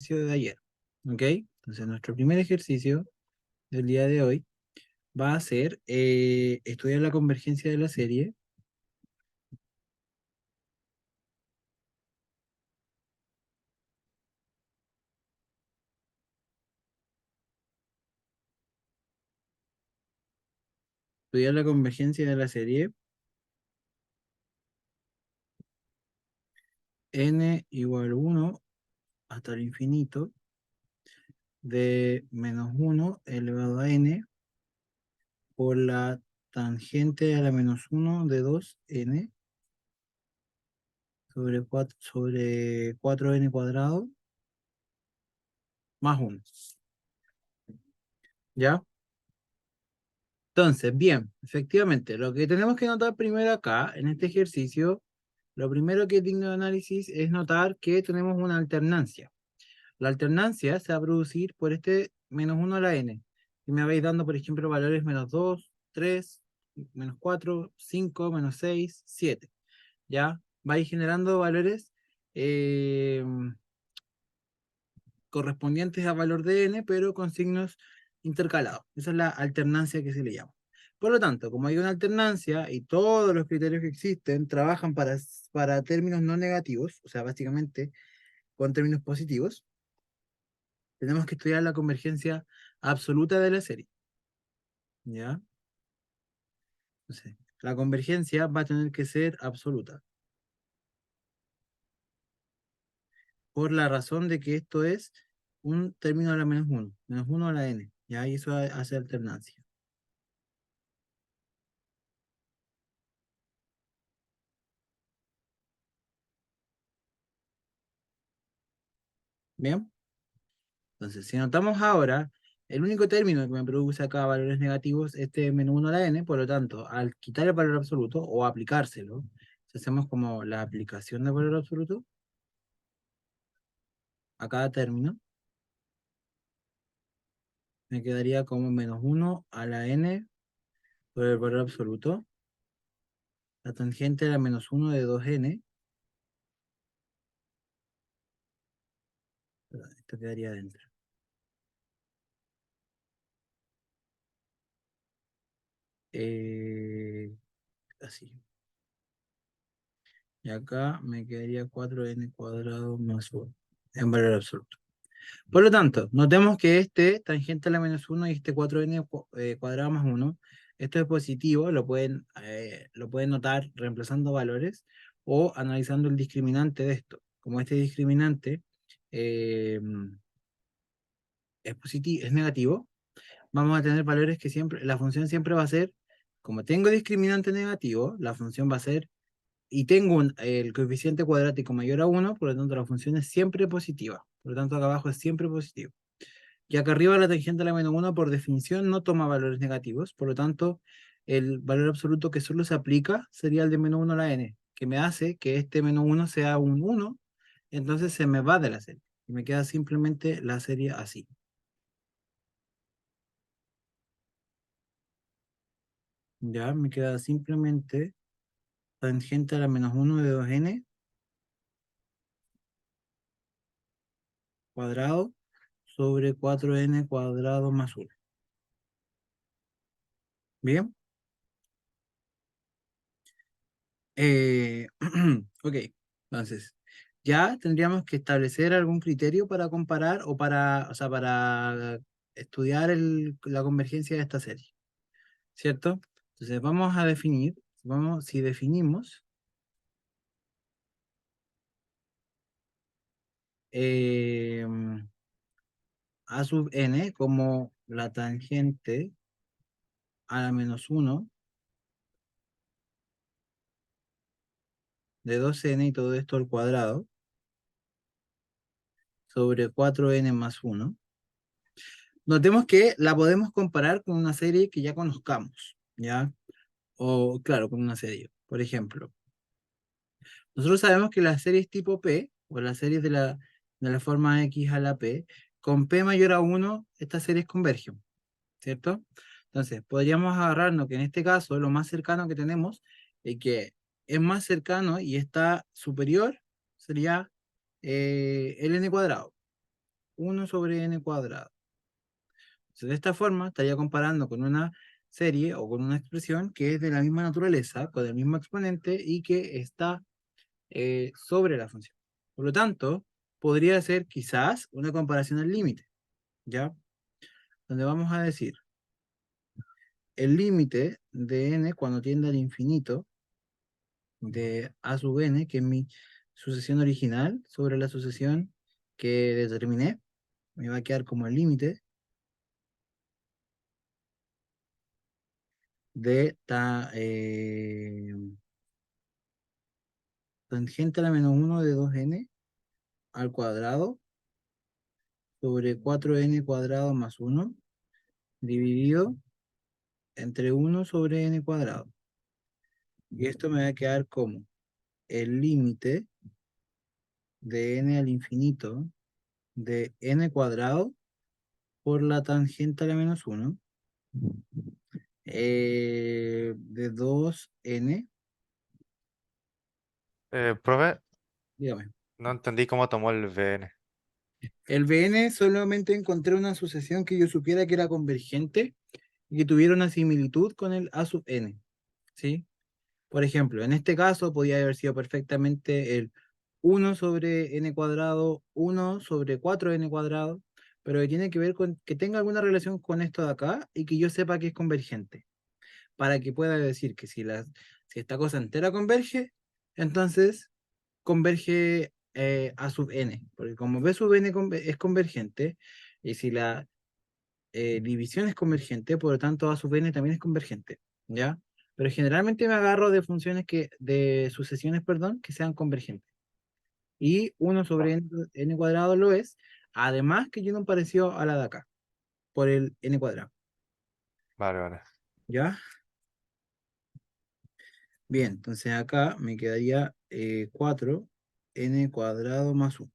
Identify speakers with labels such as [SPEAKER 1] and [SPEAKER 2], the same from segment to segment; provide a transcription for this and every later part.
[SPEAKER 1] ejercicio de ayer. ¿Ok? Entonces nuestro primer ejercicio del día de hoy va a ser estudiar la convergencia de la serie. Estudiar la convergencia de la serie n igual 1 hasta el infinito de -1 elevado a n por la tangente a la -1 de 2n sobre 4n cuadrado más 1. ¿Ya? Entonces, bien, efectivamente, lo que tenemos que notar primero acá, en este ejercicio, lo primero que es digno de análisis es notar que tenemos una alternancia. La alternancia se va a producir por este -1 a la n. Y me vais dando, por ejemplo, valores -2, 3, -4, 5, -6, 7. ¿Ya? Vais generando valores eh, correspondientes a valor de n, pero con signos intercalados. Esa es la alternancia que se le llama. Por lo tanto, como hay una alternancia y todos los criterios que existen trabajan para términos no negativos, o sea, básicamente con términos positivos, tenemos que estudiar la convergencia absoluta de la serie. ¿Ya? Entonces, la convergencia va a tener que ser absoluta. Por la razón de que esto es un término a la -1 a la n. ¿Ya? Y eso hace alternancia. ¿Bien? Entonces, si notamos ahora, el único término que me produce acá valores negativos es este -1 a la n, por lo tanto, al quitar el valor absoluto o aplicárselo, si hacemos como la aplicación del valor absoluto a cada término, me quedaría como -1 a la n por el valor absoluto, la tangente era -1 de 2n, esto quedaría dentro. Así. Y acá me quedaría 4n cuadrado más 1 en valor absoluto. Por lo tanto, notemos que este tangente a la -1 y este 4n cuadrado más 1, esto es positivo, lo pueden notar reemplazando valores o analizando el discriminante de esto. Como este discriminante eh, es positivo, es negativo, vamos a tener valores que siempre, la función siempre va a ser, como tengo discriminante negativo, la función va a ser, y tengo el coeficiente cuadrático mayor a 1, por lo tanto la función es siempre positiva. Por lo tanto acá abajo es siempre positivo. Y acá arriba la tangente a la -1 por definición no toma valores negativos, por lo tanto el valor absoluto que solo se aplica sería el de -1 a la n, que me hace que este -1 sea un 1, entonces se me va de la serie. Y me queda simplemente la serie así. Ya me queda simplemente tangente a la -1 de 2n cuadrado sobre 4n cuadrado más 1. Bien. Eh, ok, entonces, ya tendríamos que establecer algún criterio para comparar o sea, para estudiar la convergencia de esta serie, ¿cierto? Entonces vamos a definir, si definimos eh, a sub n como la tangente a la -1 de 2n y todo esto al cuadrado sobre 4n más 1. Notemos que la podemos comparar con una serie que ya conozcamos, ¿ya? O claro, con una serie. Por ejemplo, nosotros sabemos que las series tipo P, o las series de la forma X a la P, con P mayor a 1, estas series convergen, ¿cierto? Entonces, podríamos agarrarnos que en este caso lo más cercano que tenemos, y que es más cercano y está superior, sería el n cuadrado. 1 sobre n cuadrado. Entonces, de esta forma estaría comparando con una serie o con una expresión que es de la misma naturaleza, con el mismo exponente y que está sobre la función. Por lo tanto, podría ser quizás una comparación al límite, ¿ya? Donde vamos a decir el límite de n cuando tiende al infinito de a sub n, que es mi sucesión original sobre la sucesión que determiné, me va a quedar como el límite de tangente a la menos 1 de 2n al cuadrado sobre 4n cuadrado más 1 dividido entre 1 sobre n cuadrado. Y esto me va a quedar como el límite de n al infinito de n cuadrado por la tangente a la menos 1 de 2n,
[SPEAKER 2] Profe,
[SPEAKER 1] dígame.
[SPEAKER 2] no entendí cómo tomó el VN.
[SPEAKER 1] El Bn solamente encontré una sucesión que yo supiera que era convergente y que tuviera una similitud con el a sub n, ¿sí? Por ejemplo, en este caso podía haber sido perfectamente el 1 sobre n cuadrado, 1 sobre 4n cuadrado, pero que tiene que ver con que tenga alguna relación con esto de acá y que yo sepa que es convergente, para que pueda decir que si esta cosa entera converge, entonces converge a sub n, porque como b sub n es convergente, y si la división es convergente, por lo tanto a sub n también es convergente, ¿ya? Pero generalmente me agarro de funciones de sucesiones, perdón, que sean convergentes. Y 1 sobre n cuadrado lo es, además que tiene un parecido a la de acá, por el n cuadrado,
[SPEAKER 2] Vale, vale.
[SPEAKER 1] ¿ya? Bien, entonces acá me quedaría 4n cuadrado más 1.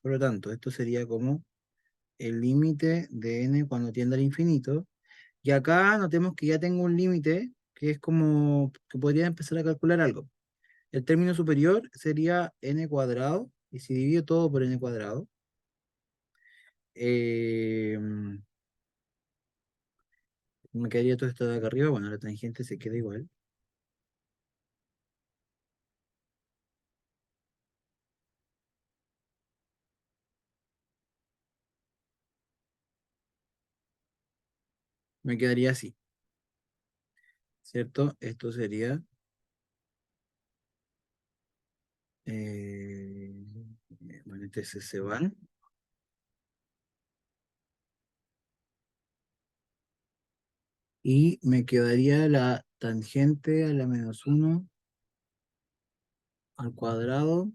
[SPEAKER 1] Por lo tanto, esto sería como el límite de n cuando tiende al infinito. Y acá notemos que ya tengo un límite que es como que podría empezar a calcular algo. El término superior sería n cuadrado, y si divido todo por n cuadrado, eh, me quedaría todo esto de acá arriba. Bueno, la tangente se queda igual. Me quedaría así, ¿cierto? Esto sería, eh, bueno, este se van. Y me quedaría la tangente a la menos 1 al cuadrado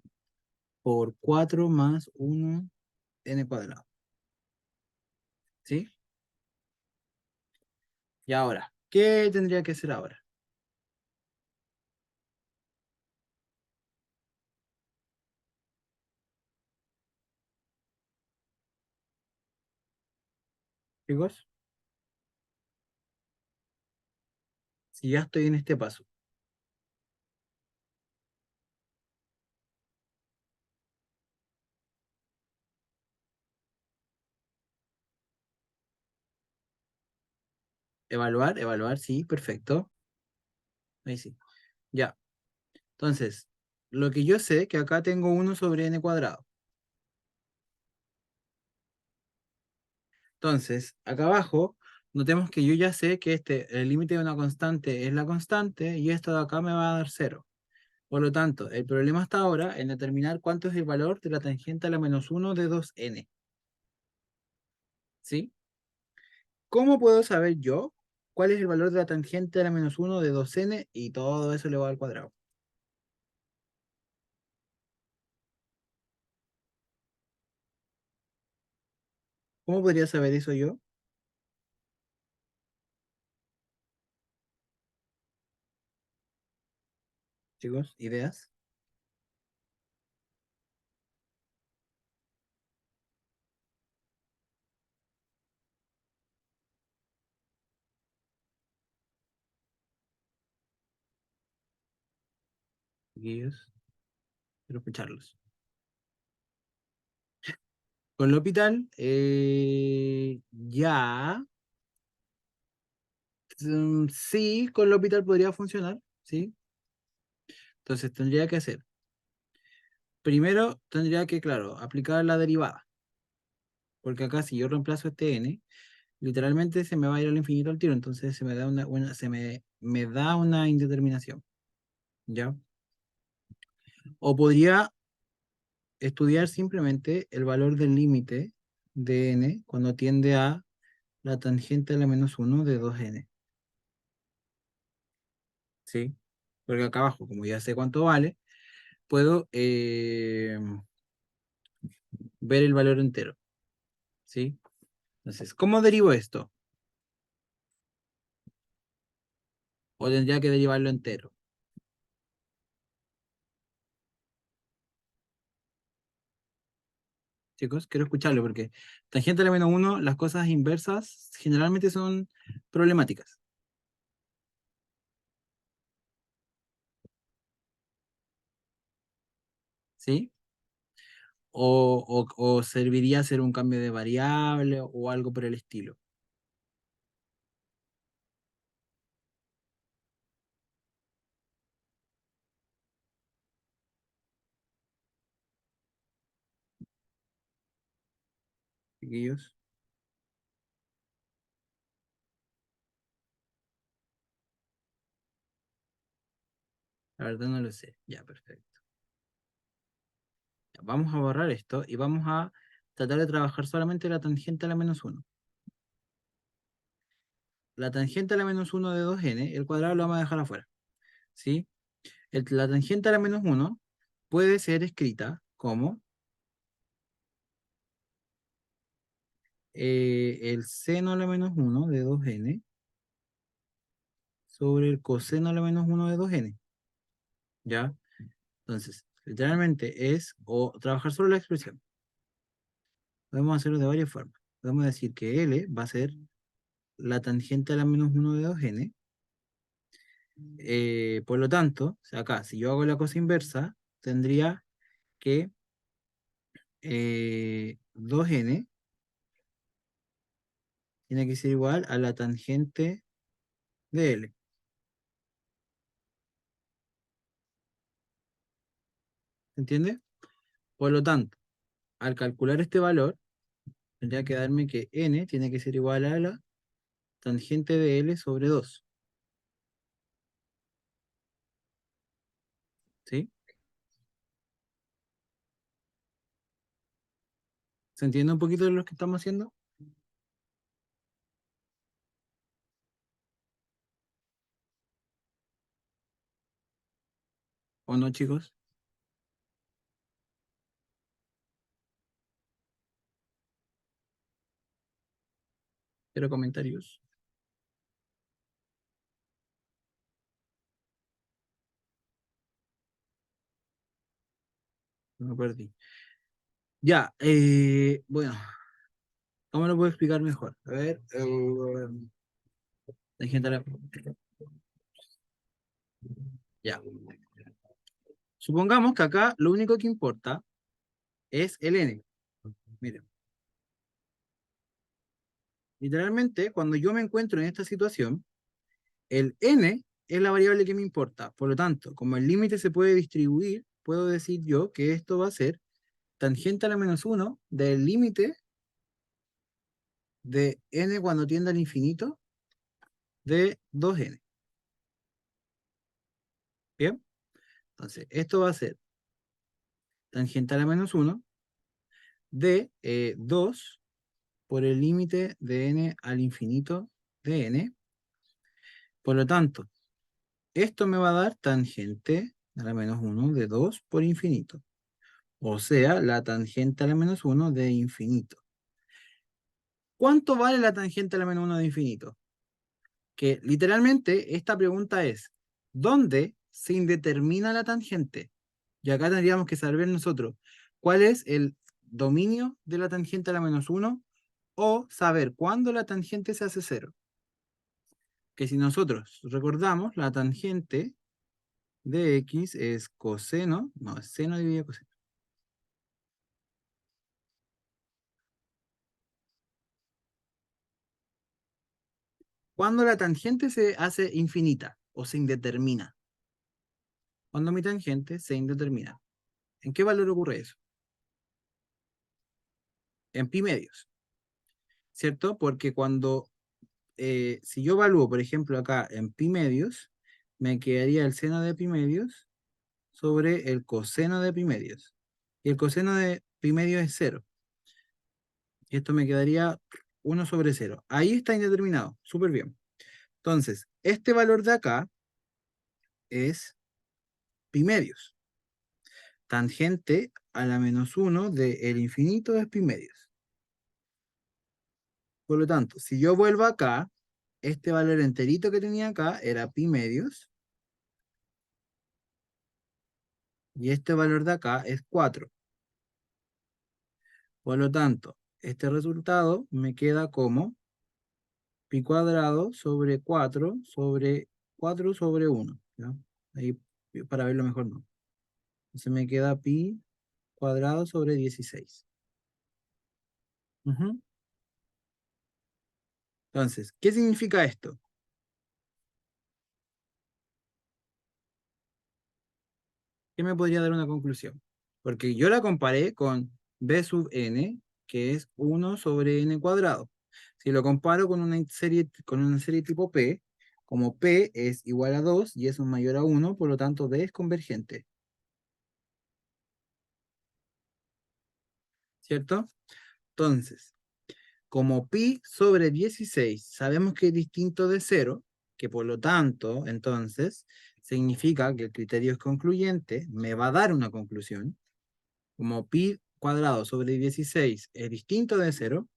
[SPEAKER 1] por 4 más 1 n cuadrado. ¿Sí? Y ahora, ¿qué tendría que hacer ahora? Chicos, si ya estoy en este paso, evaluar, sí, perfecto. Ahí sí. Ya. Entonces, lo que yo sé que acá tengo 1 sobre n cuadrado. Entonces, acá abajo, notemos que yo ya sé que el límite de una constante es la constante y esto de acá me va a dar 0. Por lo tanto, el problema hasta ahora en determinar cuánto es el valor de la tangente a la menos 1 de 2n. ¿Sí? ¿Cómo puedo saber yo cuál es el valor de la tangente a la menos 1 de 2n y todo eso elevado al cuadrado? ¿Cómo podría saber eso yo? Chicos, ideas. Chiquillos, quiero escucharlos. Con L'Hopital, ya. Sí, con L'Hopital podría funcionar, ¿sí? Entonces tendría que hacer. Primero tendría que, claro, aplicar la derivada. Porque acá si yo reemplazo este n, literalmente se me va a ir al infinito al tiro. Entonces se me da me da una indeterminación. ¿Ya? O podría estudiar simplemente el valor del límite de n cuando tiende a la tangente a la menos uno de 2n. ¿Sí? Porque acá abajo, como ya sé cuánto vale, puedo ver el valor entero. ¿Sí? Entonces, ¿cómo derivo esto? O tendría que derivarlo entero. Chicos, quiero escucharlo porque tangente a la menos uno, las cosas inversas generalmente son problemáticas. ¿Sí? O serviría hacer un cambio de variable o algo por el estilo. Chiquillos, la verdad no lo sé. Ya, perfecto. Ya, vamos a borrar esto y vamos a tratar de trabajar solamente la tangente a la menos uno. La tangente a la menos uno de 2n, el cuadrado lo vamos a dejar afuera. ¿Sí? La tangente a la menos uno puede ser escrita como el seno a la menos uno de 2n sobre el coseno a la menos uno de 2n. ¿Ya? Entonces, literalmente es o trabajar sobre la expresión. Podemos hacerlo de varias formas. Podemos decir que L va a ser la tangente a la menos uno de 2n. Por lo tanto, o sea, acá, si yo hago la cosa inversa, tendría que 2n tiene que ser igual a la tangente de L. ¿Se entiende? Por lo tanto, al calcular este valor, tendría que darme que n tiene que ser igual a la tangente de L sobre 2. ¿Sí? ¿Se entiende un poquito de lo que estamos haciendo? ¿O no, chicos? Quiero comentarios. Me perdí. Ya, bueno, ¿cómo lo puedo explicar mejor? A ver, tangente a la- ya. Supongamos que acá lo único que importa es el n. Miren, literalmente, cuando yo me encuentro en esta situación, el n es la variable que me importa. Por lo tanto, como el límite se puede distribuir, puedo decir yo que esto va a ser tangente a la menos uno del límite de n cuando tiende al infinito de 2n. ¿Bien? Entonces, esto va a ser tangente a la menos uno de 2 por el límite de n al infinito de n. Por lo tanto, esto me va a dar tangente a la menos uno de 2 por infinito. O sea, la tangente a la menos uno de infinito. ¿Cuánto vale la tangente a la menos uno de infinito? Que literalmente esta pregunta es, ¿dónde se indetermina la tangente? Y acá tendríamos que saber nosotros cuál es el dominio de la tangente a la menos uno o saber cuándo la tangente se hace cero. Que si nosotros recordamos, la tangente de x es coseno, no, es seno dividido coseno. Cuando la tangente se hace infinita o se indetermina. Cuando mi tangente se indetermina. ¿En qué valor ocurre eso? En pi medios, ¿cierto? Porque cuando, si yo evalúo, por ejemplo, acá en pi medios, me quedaría el seno de pi medios sobre el coseno de pi medios. Y el coseno de pi medios es cero. Y esto me quedaría 1/0. Ahí está indeterminado. Súper bien. Entonces, este valor de acá es pi medios. Tangente a la -1 del infinito es pi medios. Por lo tanto, si yo vuelvo acá, este valor enterito que tenía acá era pi medios. Y este valor de acá es 4. Por lo tanto, este resultado me queda como pi cuadrado sobre 4 sobre 1. ¿Ya? Ahí, para verlo mejor, no. Entonces me queda pi cuadrado sobre 16. Ujú. Entonces, ¿qué significa esto? ¿Qué me podría dar una conclusión? Porque yo la comparé con b sub n, que es 1 sobre n cuadrado. Si lo comparo con una serie tipo P, como P es igual a 2 y eso es mayor a 1, por lo tanto B es convergente, ¿cierto? Entonces, como pi sobre 16 sabemos que es distinto de 0, que por lo tanto, entonces, significa que el criterio es concluyente, me va a dar una conclusión. Como pi cuadrado sobre 16 es distinto de 0,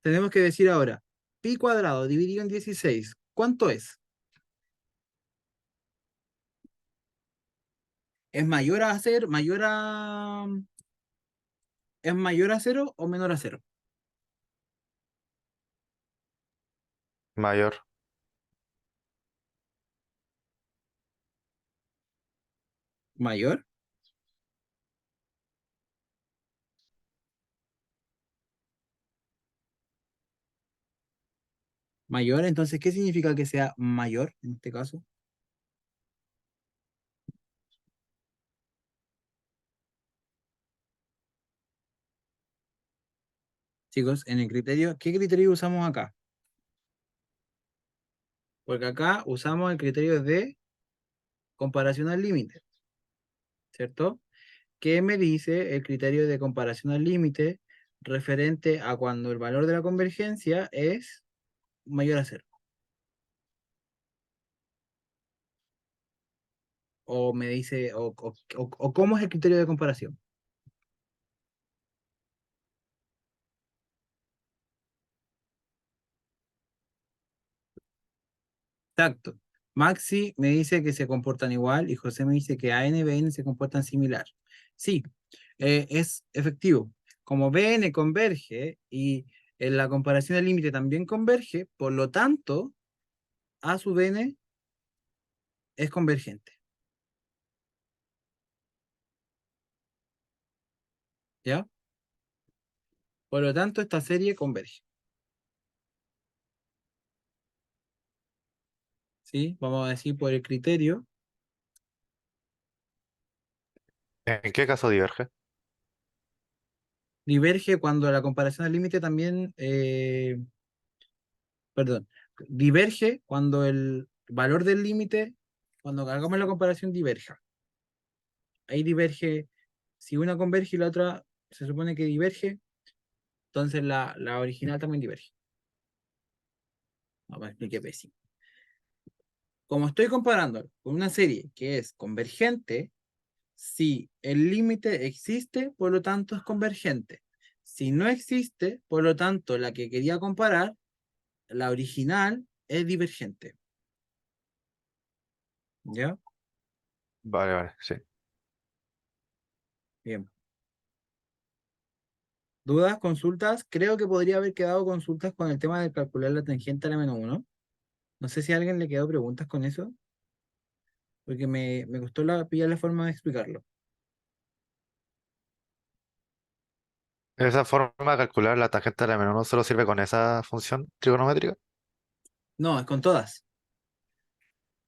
[SPEAKER 1] tenemos que decir ahora, pi cuadrado dividido en 16, ¿cuánto es? ¿Es mayor a 0, es mayor a 0 o menor a 0?
[SPEAKER 2] Mayor.
[SPEAKER 1] ¿Mayor? ¿Mayor? Entonces, ¿qué significa que sea mayor en este caso? Chicos, en el criterio, ¿qué criterio usamos acá? Porque acá usamos el criterio de comparación al límite, ¿cierto? ¿Qué me dice el criterio de comparación al límite referente a cuando el valor de la convergencia es mayor a 0? O me dice, o cómo es el criterio de comparación. Exacto. Maxi me dice que se comportan igual y José me dice que AN y BN se comportan similar. Sí, es efectivo. Como BN converge y en la comparación del límite también converge, por lo tanto, A sub n es convergente. ¿Ya? Por lo tanto, esta serie converge. ¿Sí? Vamos a decir por el criterio.
[SPEAKER 2] ¿En qué caso diverge?
[SPEAKER 1] Diverge cuando la comparación del límite también, perdón, diverge cuando el valor del límite, cuando hagamos la comparación, diverja. Ahí diverge, si una converge y la otra se supone que diverge, entonces la original también diverge. No, me expliqué pésimo. Como estoy comparando con una serie que es convergente, si el límite existe, por lo tanto es convergente. Si no existe, por lo tanto, la que quería comparar, la original, es divergente. ¿Ya?
[SPEAKER 2] Vale, vale, sí.
[SPEAKER 1] Bien. ¿Dudas, consultas? Creo que podría haber quedado consultas con el tema de calcular la tangente a la -1. No sé si a alguien le quedó preguntas con eso, porque me costó pillar la forma de explicarlo.
[SPEAKER 2] ¿Esa forma de calcular la tangente de la menos uno solo sirve con esa función trigonométrica?
[SPEAKER 1] No, es con todas.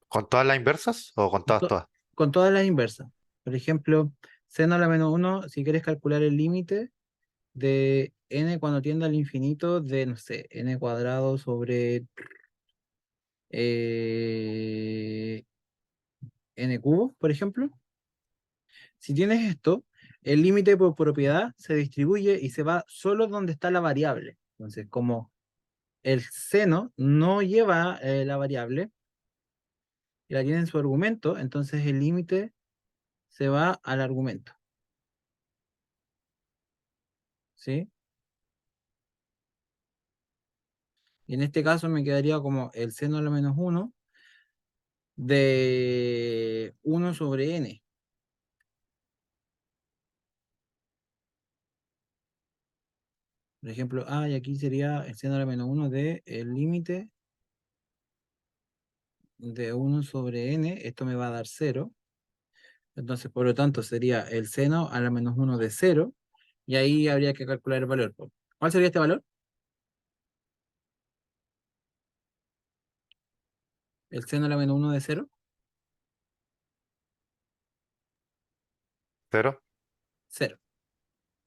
[SPEAKER 2] ¿Con todas las inversas o con
[SPEAKER 1] Con,
[SPEAKER 2] todas,
[SPEAKER 1] to-
[SPEAKER 2] todas?
[SPEAKER 1] con todas las inversas. Por ejemplo, seno a la menos uno, si quieres calcular el límite de n cuando tiende al infinito de, no sé, n cuadrado sobre eh, n cubo, por ejemplo. Si tienes esto, el límite por propiedad se distribuye y se va solo donde está la variable. Entonces, como el seno no lleva la variable y la tiene en su argumento, entonces el límite se va al argumento. ¿Sí? Y en este caso me quedaría como el seno a la menos uno de uno sobre n. Por ejemplo, y aquí sería el seno a la menos uno de el límite de uno sobre n. Esto me va a dar cero. Entonces, por lo tanto, sería el seno a la menos uno de cero. Y ahí habría que calcular el valor. ¿Cuál sería este valor? El seno a la menos uno de cero.
[SPEAKER 2] ¿Cero?
[SPEAKER 1] Cero.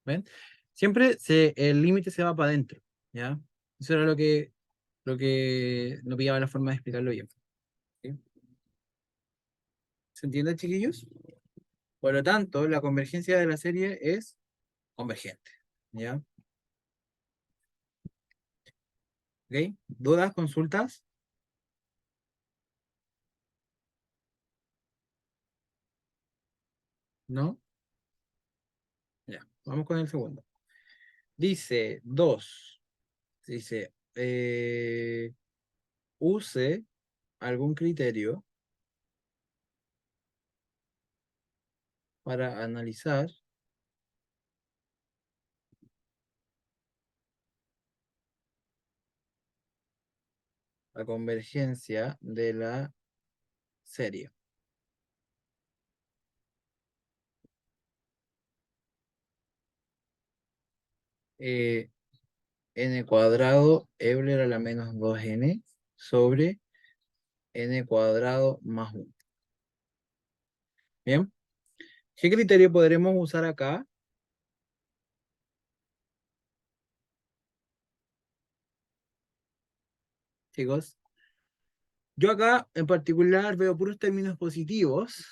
[SPEAKER 1] ¿Ven? Siempre el límite se va para adentro. ¿Ya? Eso era lo que no pillaba la forma de explicarlo bien. ¿Sí? ¿Se entiende, chiquillos? Por lo tanto, la convergencia de la serie es convergente. ¿Ya? ¿Ok? ¿Dudas, consultas? ¿No? Ya. Vamos con el segundo. Dice 2. Dice, use algún criterio para analizar la convergencia de la serie. Eh, n cuadrado Euler a la menos 2n sobre n cuadrado más 1. Bien, ¿qué criterio podremos usar acá, chicos? Yo acá en particular veo puros términos positivos.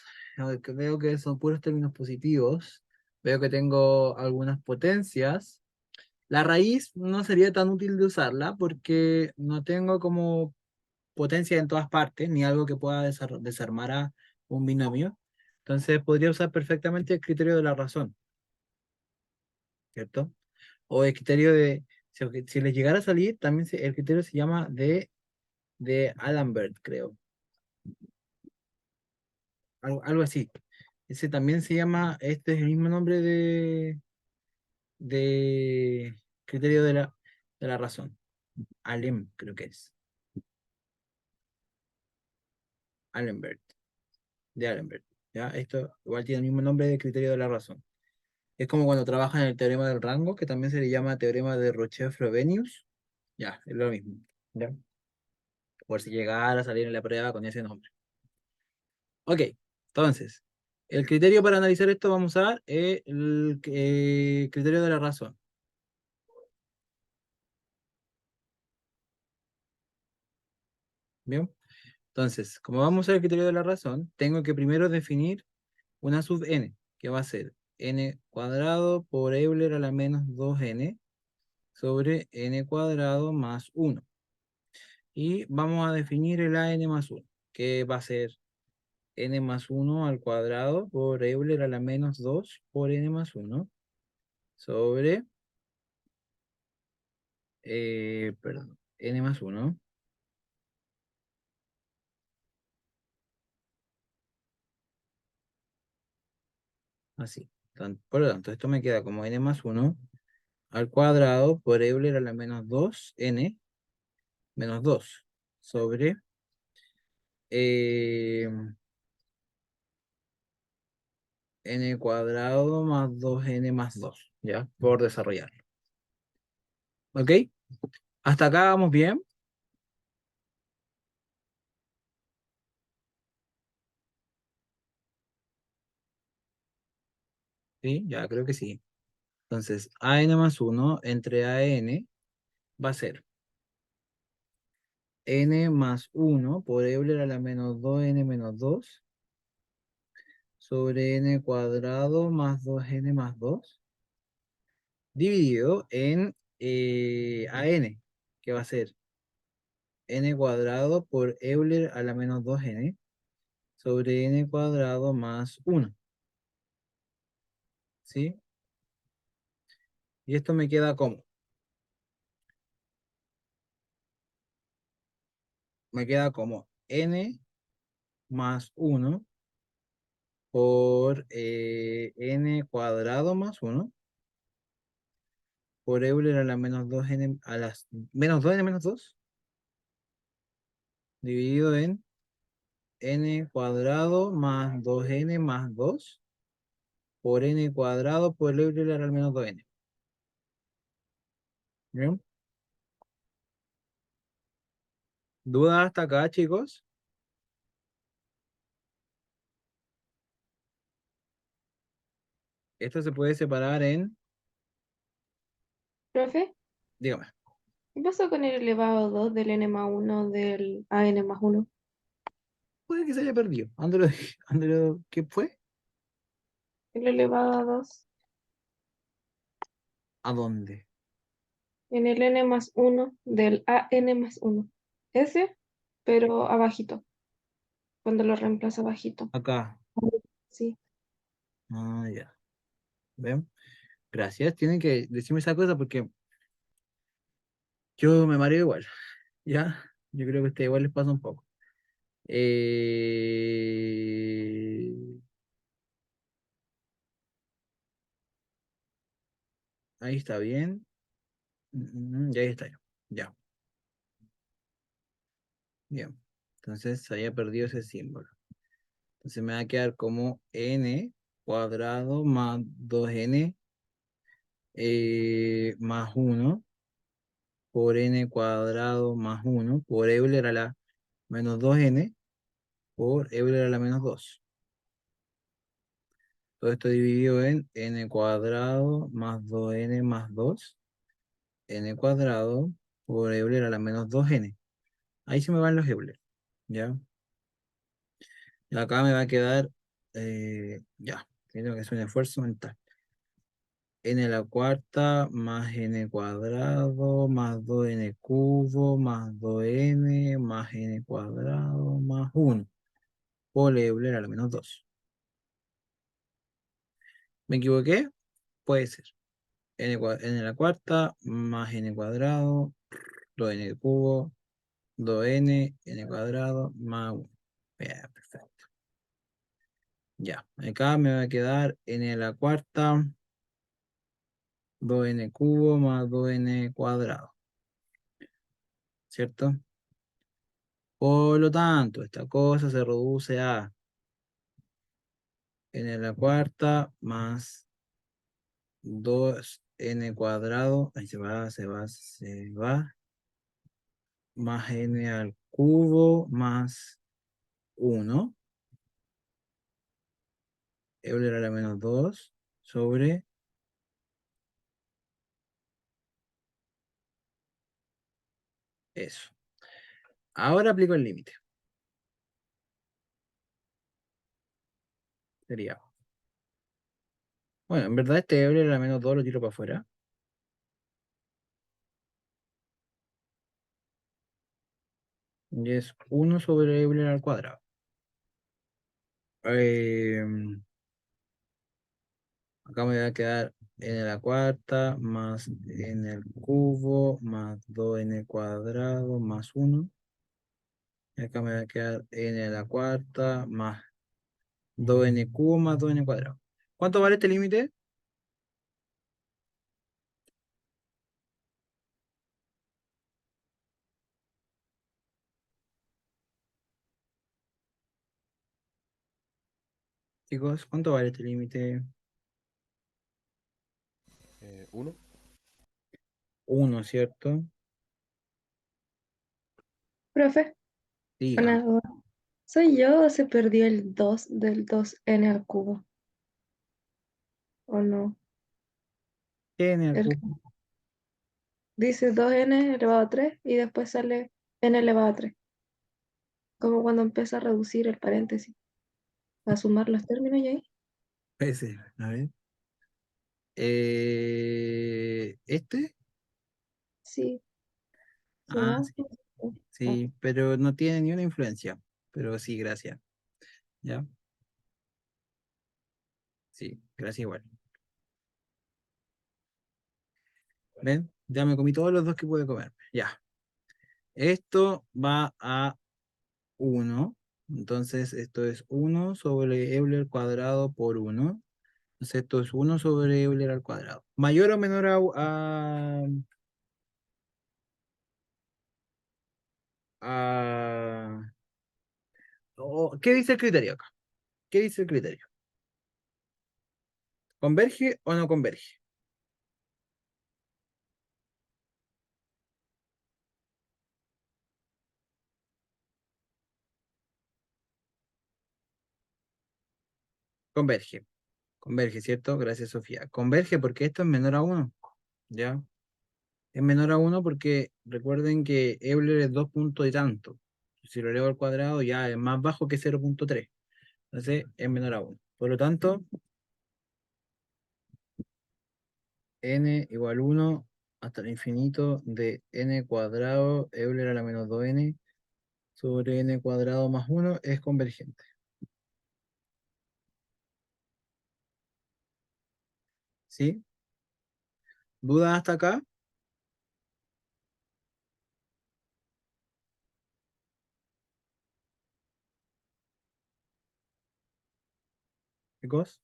[SPEAKER 1] Que veo que son puros términos positivos. Veo que tengo algunas potencias. La raíz no sería tan útil de usarla porque no tengo como potencia en todas partes, ni algo que pueda desarmar a un binomio. Entonces podría usar perfectamente el criterio de la razón, ¿cierto? O el criterio si les llegara a salir, también el criterio se llama de Allenberg, creo. Algo así. Ese también se llama, este es el mismo nombre de criterio de la razón. Allen, creo que es. Allenberg, de Allenberg. ¿Ya? Esto igual tiene el mismo nombre de criterio de la razón. Es como cuando trabajan en el teorema del rango, que también se le llama teorema de Roche-Frobenius. Ya, es lo mismo. ¿Ya? Por si llegara a salir en la prueba con ese nombre. Ok, entonces, el criterio para analizar esto vamos a usar el criterio de la razón. ¿Bien? Entonces, como vamos a usar el criterio de la razón, tengo que primero definir una sub n, que va a ser n cuadrado por Euler a la menos 2n sobre n cuadrado más 1. Y vamos a definir el an más 1, que va a ser n más 1 al cuadrado por Euler a la menos 2 por n más 1 sobre, perdón, n más 1, así. Por lo tanto, esto me queda como n más 1 al cuadrado por Euler a la menos 2 n menos 2 sobre eh, n cuadrado más 2n más 2, ¿ya? Por desarrollarlo. ¿Ok? ¿Hasta acá vamos bien? Sí, ya creo que sí. Entonces, an más 1 entre an va a ser n más 1 por Euler a la menos 2n menos 2 sobre n cuadrado más 2n más 2 dividido en an, que va a ser n cuadrado por Euler a la menos 2n sobre n cuadrado más 1, ¿sí? Y esto me queda como, n más 1 por n cuadrado más 1 por Euler a la menos 2n a las menos 2n menos 2 dividido en n cuadrado más 2n más 2 por n cuadrado por Euler al menos 2n. ¿Bien? ¿Dudas hasta acá, chicos? Esto se puede separar en,
[SPEAKER 3] Profe,
[SPEAKER 1] dígame,
[SPEAKER 3] ¿qué pasó con el elevado 2 del n más uno del a n más uno?
[SPEAKER 1] puede que se haya perdido. Ándalo, ¿qué fue?
[SPEAKER 3] El elevado a 2
[SPEAKER 1] ¿A dónde?
[SPEAKER 3] en el n más uno del a n más uno. Ese, pero abajito, cuando lo reemplaza abajito.
[SPEAKER 1] Acá.
[SPEAKER 3] Sí.
[SPEAKER 1] Ah, ya. ¿Ven? Gracias. Tienen que decirme esa cosa porque yo me mareo igual. ¿Ya? Yo creo que a ustedes igual les pasa un poco. Eh, Ahí está bien. Y ahí está. Ya. Bien. Entonces se haya perdido ese símbolo. Entonces me va a quedar como n cuadrado más 2n más 1 por n cuadrado más 1 por Euler a la menos 2n por Euler a la menos 2. Todo esto dividido en n cuadrado más 2n más 2 n cuadrado por Euler a la menos 2n. Ahí se me van los Euler, ¿ya? Y acá me va a quedar, ya, creo que es un esfuerzo mental. N a la cuarta más n cuadrado más 2n cubo más 2n más n cuadrado más 1 por Euler a la menos 2. ¿Me equivoqué? Puede ser. N a la cuarta más n cuadrado 2n cubo 2n n cuadrado más 1. Bien, perfecto. Ya, acá me va a quedar n a la cuarta 2n cubo más 2n cuadrado, ¿cierto? Por lo tanto, esta cosa se reduce a n a la cuarta más 2n cuadrado, ahí se va, más n al cubo más 1, Euler a la menos 2 sobre eso. Ahora aplico el límite. Sería, bueno, en verdad este Euler a la menos 2 lo tiro para afuera. Y es 1 sobre Euler al cuadrado. Acá me va a quedar n a la cuarta más n al cubo más 2n cuadrado más 1. Y acá me va a quedar n a la cuarta más 2n cubo más 2n cuadrado. ¿Cuánto vale este límite? Chicos, ¿cuánto vale este límite?
[SPEAKER 4] 1.
[SPEAKER 1] 1, ¿cierto?
[SPEAKER 3] Profe,
[SPEAKER 1] Diga.
[SPEAKER 3] una duda. ¿Soy yo o se perdió el 2 del 2n al cubo? ¿O no?
[SPEAKER 1] ¿Qué en el
[SPEAKER 3] El,
[SPEAKER 1] cubo?
[SPEAKER 3] dice 2n elevado a 3 y después sale n elevado a 3. Como cuando empieza a reducir el paréntesis. A sumar los términos y ahí.
[SPEAKER 1] Ese, a ver. ¿Este?
[SPEAKER 3] Sí, si
[SPEAKER 1] Ah,
[SPEAKER 3] no,
[SPEAKER 1] sí,
[SPEAKER 3] pues, ah,
[SPEAKER 1] sí, pero no tiene ni una influencia. Pero sí, gracias. ¿Ya? Sí, gracias igual. ¿Ven? Ya me comí todos los dos que pude comer. Ya. Esto va a 1. Entonces, esto es 1 sobre Euler cuadrado por 1. Entonces, esto es 1 sobre Euler al cuadrado. ¿Mayor o menor a- ¿qué dice el criterio acá? ¿Qué dice el criterio? ¿Converge o no converge? Converge. Converge, ¿cierto? Gracias, Sofía. Converge porque esto es menor a 1. ¿Ya? Es menor a 1 porque recuerden que Euler es 2 puntos y tanto. Si lo elevo al cuadrado ya es más bajo que 0,3. Entonces es menor a 1. Por lo tanto, n igual 1 hasta el infinito de n cuadrado Euler a la menos 2n sobre n cuadrado más 1 es convergente. ¿Sí? ¿Dudas hasta acá? Chicos,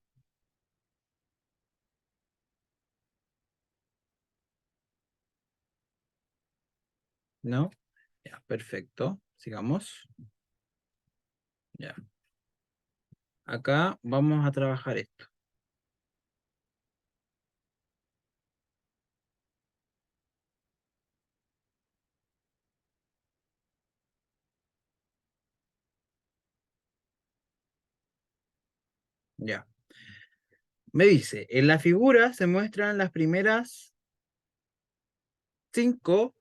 [SPEAKER 1] ¿no? Ya, perfecto. Sigamos. Ya. Acá vamos a trabajar esto. Ya. Me dice, en la figura se muestran las primeras 5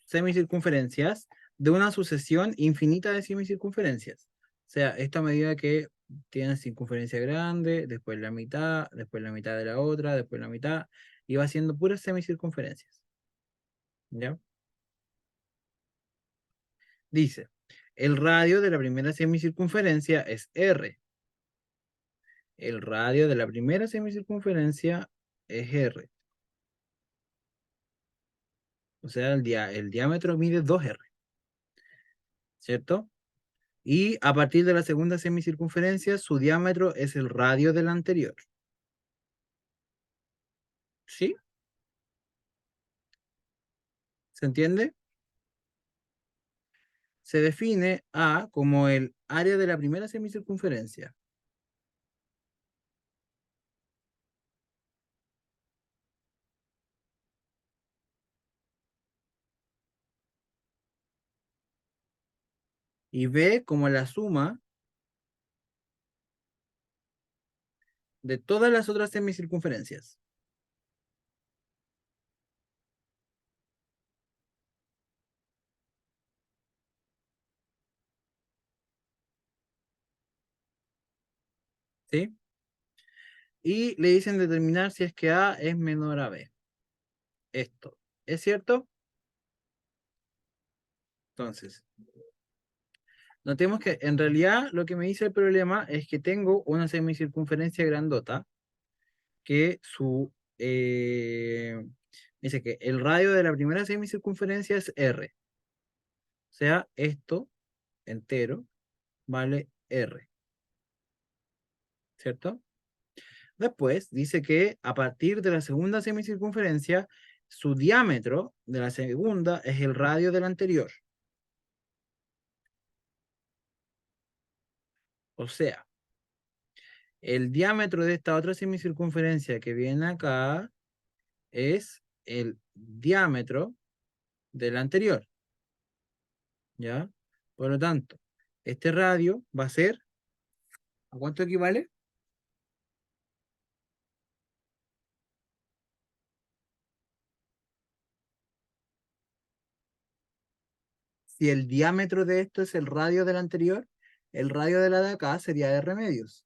[SPEAKER 1] semicircunferencias de una sucesión infinita de semicircunferencias. O sea, esto a medida que tiene circunferencia grande, después la mitad de la otra, después la mitad, y va haciendo puras semicircunferencias. ¿Ya? Dice, el radio de la primera semicircunferencia es R. El radio de la primera semicircunferencia es R. O sea, el diámetro mide 2R, ¿cierto? Y a partir de la segunda semicircunferencia, su diámetro es el radio del anterior. ¿Sí? ¿Se entiende? Se define A como el área de la primera semicircunferencia. Y B como la suma de todas las otras semicircunferencias. ¿Sí? Y le dicen determinar si es que A es menor a B. Esto. ¿Es cierto? Entonces, notemos que en realidad lo que me dice el problema es que tengo una semicircunferencia grandota que dice que el radio de la primera semicircunferencia es R. O sea, esto entero vale R, ¿cierto? Después dice que a partir de la segunda semicircunferencia, su diámetro de la segunda es el radio del anterior. O sea, El diámetro de esta otra semicircunferencia que viene acá es el diámetro del anterior, ¿ya? Por lo tanto, este radio va a ser, ¿a cuánto equivale? Si el diámetro de esto es el radio del anterior, el radio de la de acá sería R medios.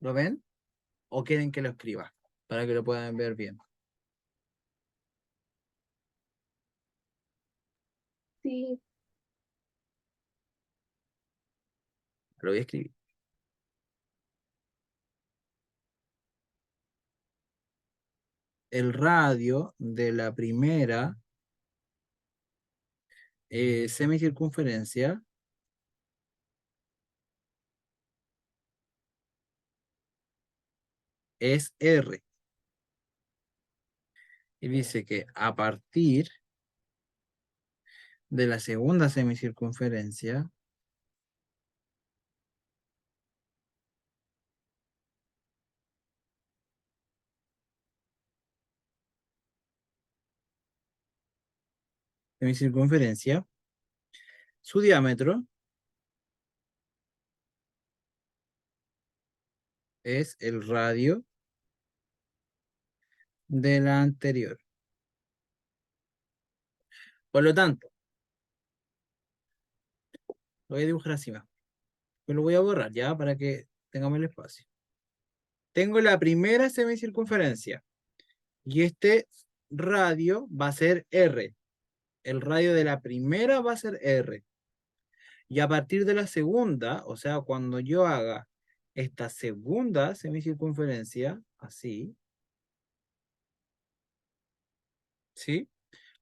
[SPEAKER 1] ¿Lo ven? ¿O quieren que lo escriba? Para que lo puedan ver bien.
[SPEAKER 3] Sí,
[SPEAKER 1] Lo voy a escribir. El radio de la primera semicircunferencia es R. Y dice que a partir de la segunda semicircunferencia su diámetro es el radio de la anterior. Por lo tanto, lo voy a dibujar así más. Pero lo voy a borrar ya para que tengamos el espacio. Tengo la primera semicircunferencia y este radio va a ser R. El radio de la primera va a ser R. Y a partir de la segunda, o sea, cuando yo haga esta segunda semicircunferencia, así, ¿sí?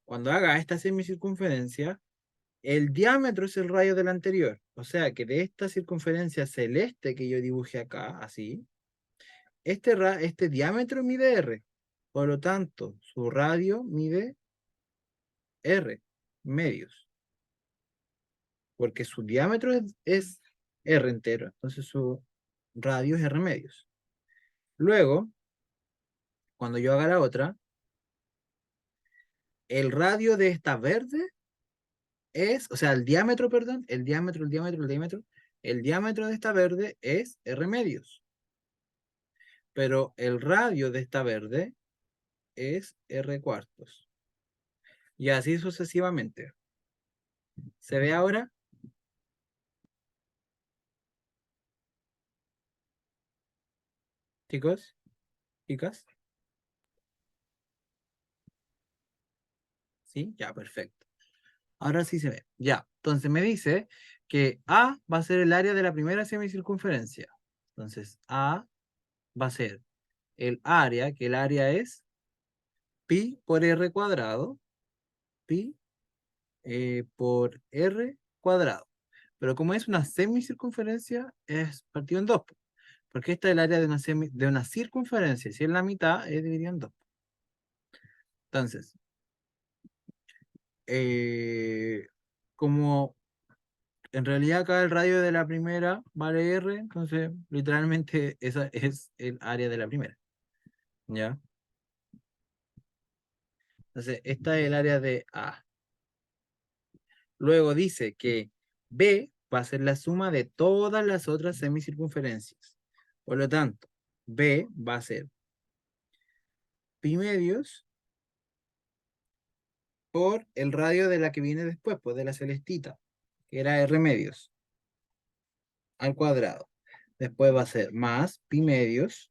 [SPEAKER 1] Cuando haga esta semicircunferencia, el diámetro es el radio del anterior. O sea que de esta circunferencia celeste que yo dibujé acá, así, este diámetro mide R. Por lo tanto, su radio mide R, medios. Porque su diámetro es R entero. Entonces su radio es R medios. Luego, cuando yo haga la otra, el radio de esta verde es, o sea, el diámetro, perdón, el diámetro de esta verde es R medios. Pero el radio de esta verde es R cuartos. Y así sucesivamente. ¿Se ve ahora? Chicos, chicas, ¿sí? Ya, perfecto. Ahora sí se ve. Ya, entonces me dice que A va a ser el área de la primera semicircunferencia. Entonces, A va a ser el área, que el área es pi por r cuadrado, pi por r cuadrado. Pero como es una semicircunferencia, es partido en dos, porque esta es el área de una circunferencia. Si es la mitad, es dividido en dos. Entonces, eh, como en realidad acá el radio de la primera vale R, entonces literalmente esa es el área de la primera. ¿Ya? Entonces, esta es el área de A. Luego dice que B va a ser la suma de todas las otras semicircunferencias. Por lo tanto, B va a ser pi medios por el radio de la que viene después, pues de la celestita, que era R medios, al cuadrado. Después va a ser más pi medios,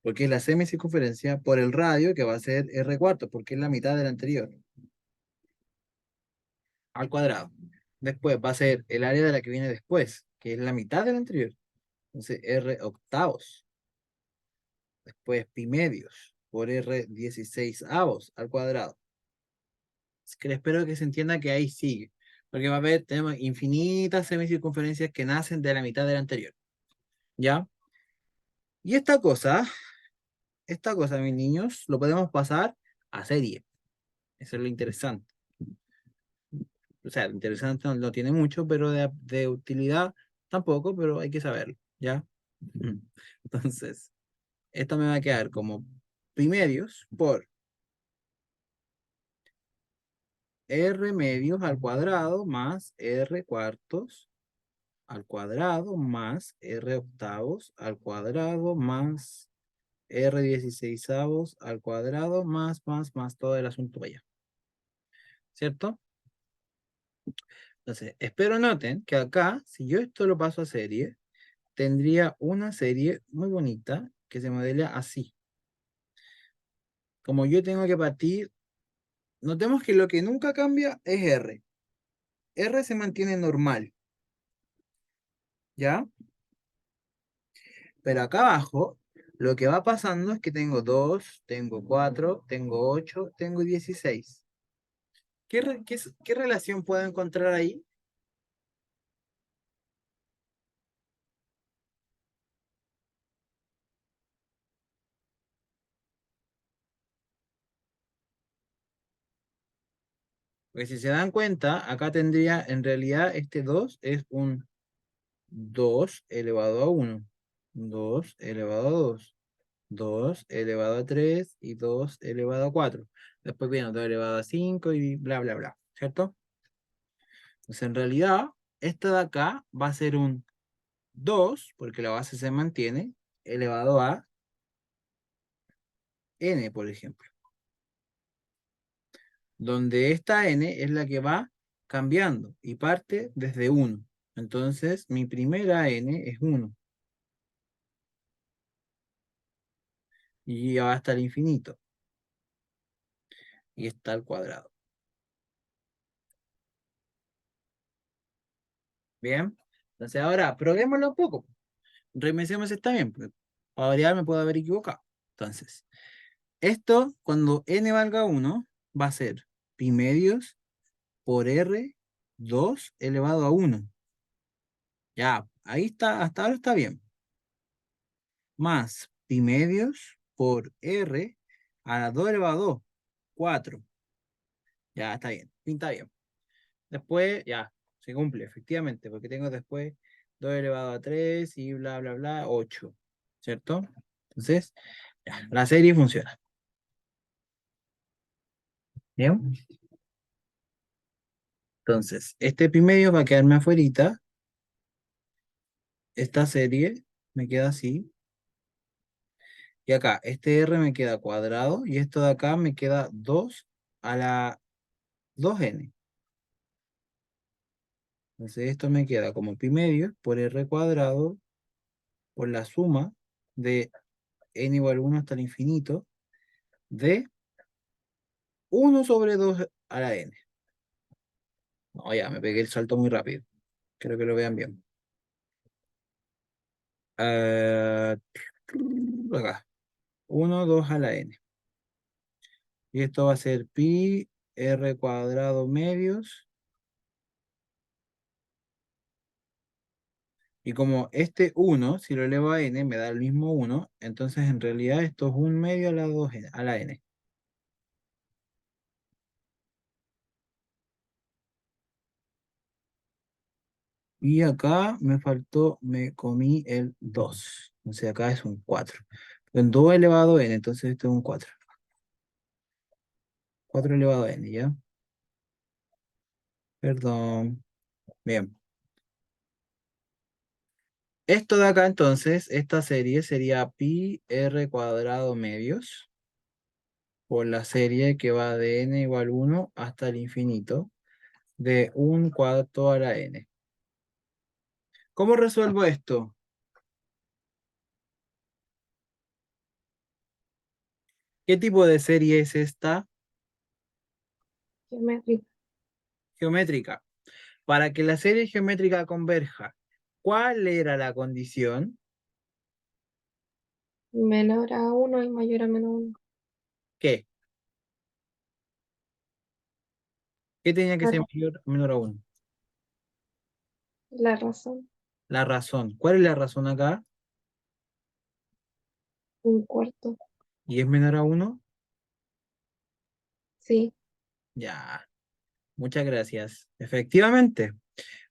[SPEAKER 1] porque es la semicircunferencia, por el radio, que va a ser R cuartos, porque es la mitad del anterior, al cuadrado. Después va a ser el área de la que viene después, que es la mitad del anterior. Entonces, R octavos. Después pi medios por R 16 avos al cuadrado. Es que espero que se entienda que ahí sigue. Porque va a haber, tenemos infinitas semicircunferencias que nacen de la mitad del anterior. ¿Ya? Y esta cosa, mis niños, lo podemos pasar a serie. Eso es lo interesante. O sea, interesante no tiene mucho, pero de utilidad tampoco, pero hay que saberlo, ¿ya? Entonces, esto me va a quedar como pi medios por r medios al cuadrado más r cuartos al cuadrado más r octavos al cuadrado más r dieciseisavos al cuadrado más todo el asunto para allá. ¿Cierto? Entonces, espero noten que acá, si yo esto lo paso a serie, tendría una serie muy bonita que se modela así. Como yo tengo que partir, notemos que lo que nunca cambia es R. R se mantiene normal, ¿ya? Pero acá abajo, lo que va pasando es que tengo 2, tengo 4, tengo 8, tengo 16. ¿Qué relación puedo encontrar ahí? Porque si se dan cuenta, acá tendría, en realidad, este 2 es un 2 elevado a 1, 2 elevado a 2, 2 elevado a 3 y 2 elevado a 4. Después viene 2 elevado a 5 y bla, bla, bla, ¿cierto? Entonces, en realidad, esta de acá va a ser un 2, porque la base se mantiene, elevado a n, por ejemplo. Donde esta n es la que va cambiando y parte desde 1. Entonces, mi primera n es 1. Y va hasta el infinito. Y está al cuadrado. ¿Bien? Entonces, ahora, probémoslo un poco. Revisemos si está bien, porque para variar me puedo haber equivocado. Entonces, esto, cuando n valga 1, va a ser pi medios por r 2 elevado a 1. Ya, ahí está, hasta ahora está bien. Más pi medios por r a la 2 elevado a 2, 4. Ya, está bien, pinta bien. Después, ya, se cumple, efectivamente, porque tengo después 2 elevado a 3 y bla, bla, bla, 8. ¿Cierto? Entonces, ya, la serie funciona. ¿Bien? Entonces, este pi medio va a quedarme afuerita. Esta serie me queda así. Y acá, este r me queda cuadrado y esto de acá me queda 2 a la 2n. Entonces esto me queda como pi medio por r cuadrado por la suma de n igual a 1 hasta el infinito de 1 sobre 2 a la n. No, ya, me pegué el salto muy rápido. Quiero que lo vean bien. Ah, acá, 1, 2 a la n. Y esto va a ser pi r cuadrado medios. Y como este 1, si lo elevo a n, me da el mismo 1, entonces en realidad esto es 1 medio a la 2 a la n. Y acá me faltó, me comí el 2. Entonces acá es un 4. En 2 elevado a n, entonces esto es un 4. 4 elevado a n, ¿ya? Perdón. Bien. Esto de acá entonces, esta serie sería pi r cuadrado medios por la serie que va de n igual 1 hasta el infinito de 1 cuarto a la n. ¿Cómo resuelvo esto? ¿Qué tipo de serie es esta?
[SPEAKER 3] Geométrica.
[SPEAKER 1] Geométrica. Para que la serie geométrica converja, ¿cuál era la condición?
[SPEAKER 3] Menor a 1 y mayor a menos 1.
[SPEAKER 1] ¿Qué? ¿Qué tenía que
[SPEAKER 3] La,
[SPEAKER 1] ser mayor o menor a 1?
[SPEAKER 3] la razón.
[SPEAKER 1] La razón. ¿Cuál es la razón acá?
[SPEAKER 3] Un cuarto.
[SPEAKER 1] ¿Y es menor a 1?
[SPEAKER 3] Sí.
[SPEAKER 1] Ya. Muchas gracias. Efectivamente,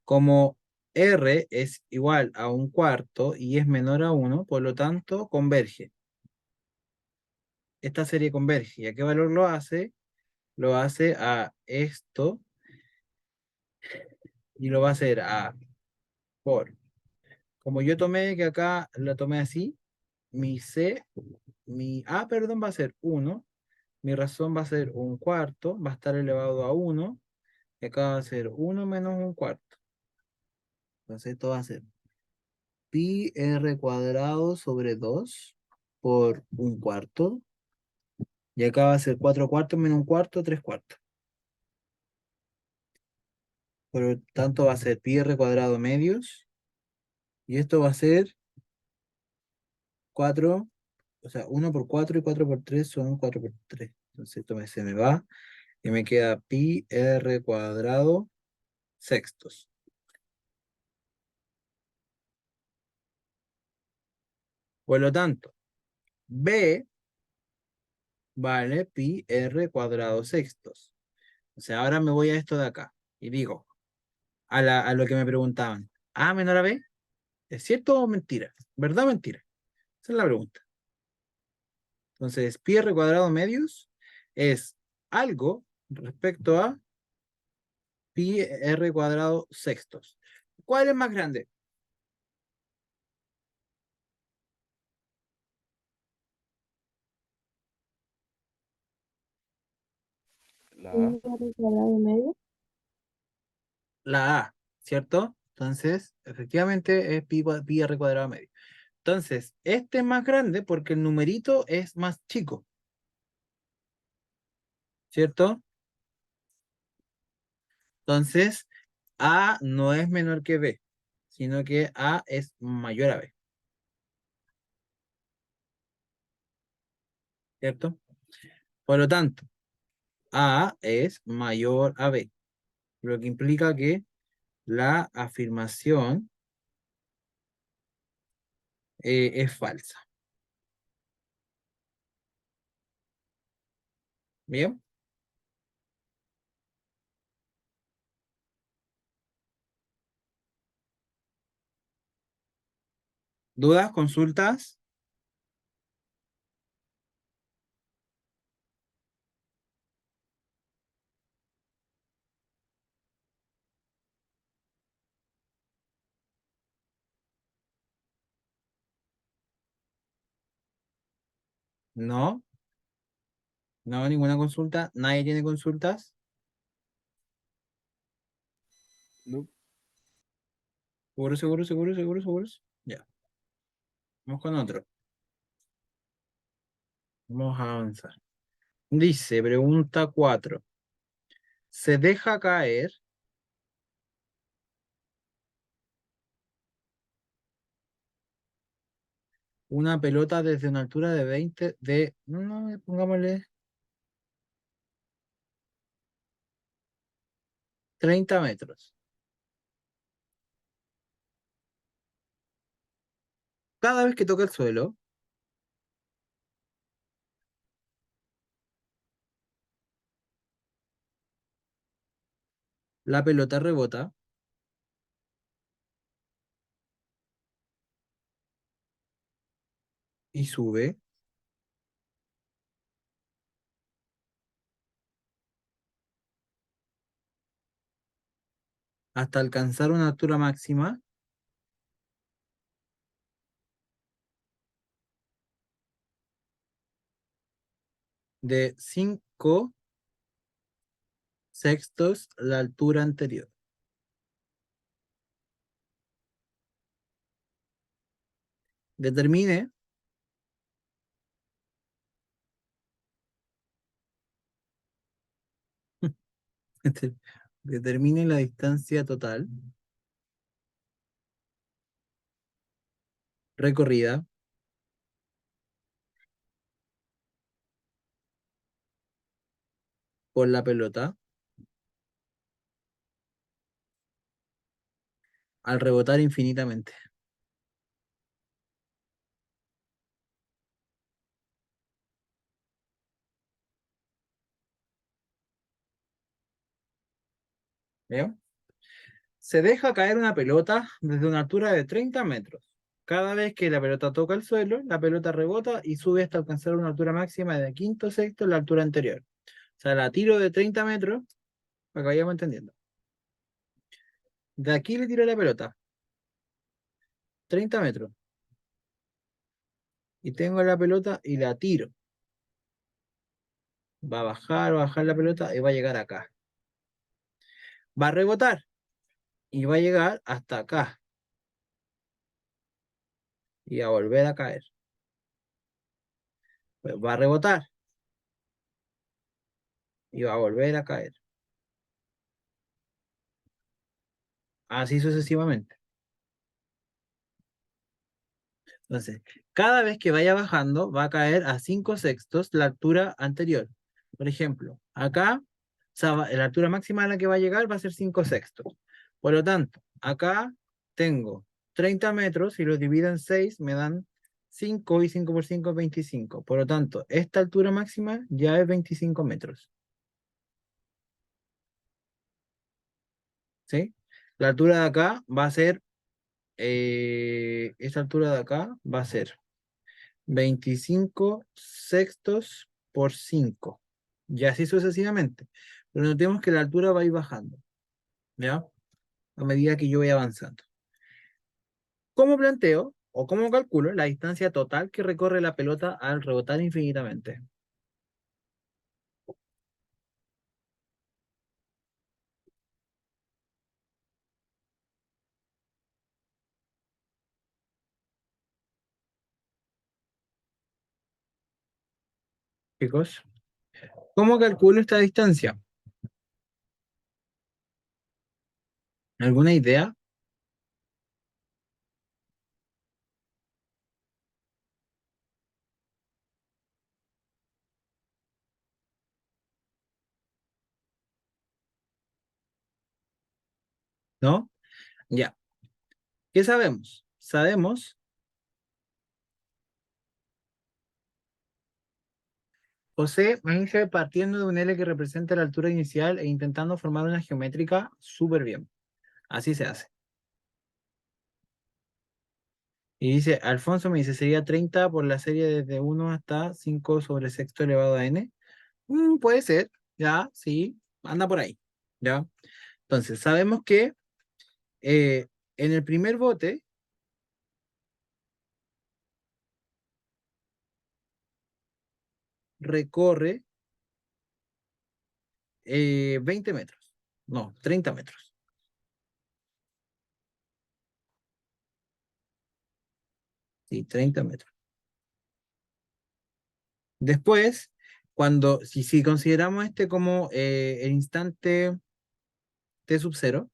[SPEAKER 1] como R es igual a un cuarto y es menor a 1, por lo tanto, converge. Esta serie converge. ¿Y a qué valor lo hace? Lo hace a esto y lo va a hacer a por. Como yo tomé que acá la tomé así, mi C, mi A, perdón, va a ser 1, mi razón va a ser un cuarto, va a estar elevado a 1, y acá va a ser 1 menos un cuarto. Entonces esto va a ser pi r cuadrado sobre 2 por un cuarto, y acá va a ser 4 cuartos menos un cuarto, 3 cuartos. Por lo tanto va a ser pi r cuadrado medios, y esto va a ser 4, o sea, 1 por 4 y 4 por 3 son 4 por 3. Entonces esto se me va y me queda pi r cuadrado sextos. Por lo tanto, B vale pi r cuadrado sextos. O sea, ahora me voy a esto de acá y digo, a lo que me preguntaban, ¿A menor a B? ¿Es cierto o mentira? ¿Verdad o mentira? Esa es la pregunta. Entonces, pi r cuadrado medios es algo respecto a pi r cuadrado sextos. ¿Cuál es más grande?
[SPEAKER 2] La A.
[SPEAKER 3] ¿Un cuadrado y medio?
[SPEAKER 1] La A, ¿cierto? Entonces, efectivamente es pi r cuadrado medio. Entonces, este es más grande porque el numerito es más chico, ¿cierto? Entonces, A no es menor que B, sino que A es mayor a B, ¿cierto? Por lo tanto, A es mayor a B, lo que implica que la afirmación es falsa. ¿Bien? ¿Dudas? ¿Consultas? No, no, ninguna consulta. ¿Nadie tiene consultas?
[SPEAKER 2] No.
[SPEAKER 1] ¿Seguro, seguro, seguro, seguro, seguro? Ya, vamos con otro. Vamos a avanzar. Dice, pregunta 4. Se deja caer una pelota desde una altura de 20, no, pongámosle 30 metros. Cada vez que toca el suelo, la pelota rebota y sube hasta alcanzar una altura máxima de 5 sextos la altura anterior. Determine, determine la distancia total recorrida por la pelota al rebotar infinitamente. ¿Ya? Se deja caer una pelota desde una altura de 30 metros. Cada vez que la pelota toca el suelo, la pelota rebota y sube hasta alcanzar una altura máxima de quinto sexto la altura anterior. O sea, la tiro de 30 metros, para que vayamos entendiendo. De aquí le tiro la pelota, 30 metros. Y tengo la pelota y la tiro. Va a bajar la pelota y va a llegar acá. Va a rebotar y va a llegar hasta acá. Y a volver a caer. Pues va a rebotar y va a volver a caer. Así sucesivamente. Entonces, cada vez que vaya bajando, va a caer a 5 sextos la altura anterior. Por ejemplo, acá, o sea, la altura máxima a la que va a llegar va a ser 5 sextos. Por lo tanto, acá tengo 30 metros y los divido en 6, me dan 5 y 5 por 5 es 25. Por lo tanto, esta altura máxima ya es 25 metros. ¿Sí? La altura de acá va a ser, esta altura de acá va a ser 25 sextos por 5. Y así sucesivamente. Pero notemos que la altura va a ir bajando, ¿ya? A medida que yo voy avanzando. ¿Cómo planteo o cómo calculo la distancia total que recorre la pelota al rebotar infinitamente? Chicos, ¿cómo calculo esta distancia? ¿Alguna idea? ¿No? Ya. ¿Qué sabemos? Sabemos, José me dice partiendo de un L que representa la altura inicial e intentando formar una geométrica súper bien. Así se hace. Y dice, Alfonso me dice, sería 30 por la serie desde 1 hasta 5 sobre sexto elevado a n. Puede ser, ya, sí, anda por ahí, ya. Entonces, sabemos que eh, en el primer bote recorre 20 metros, no, 30 metros, sí, 30 metros. Después, si consideramos este como el instante t sub 0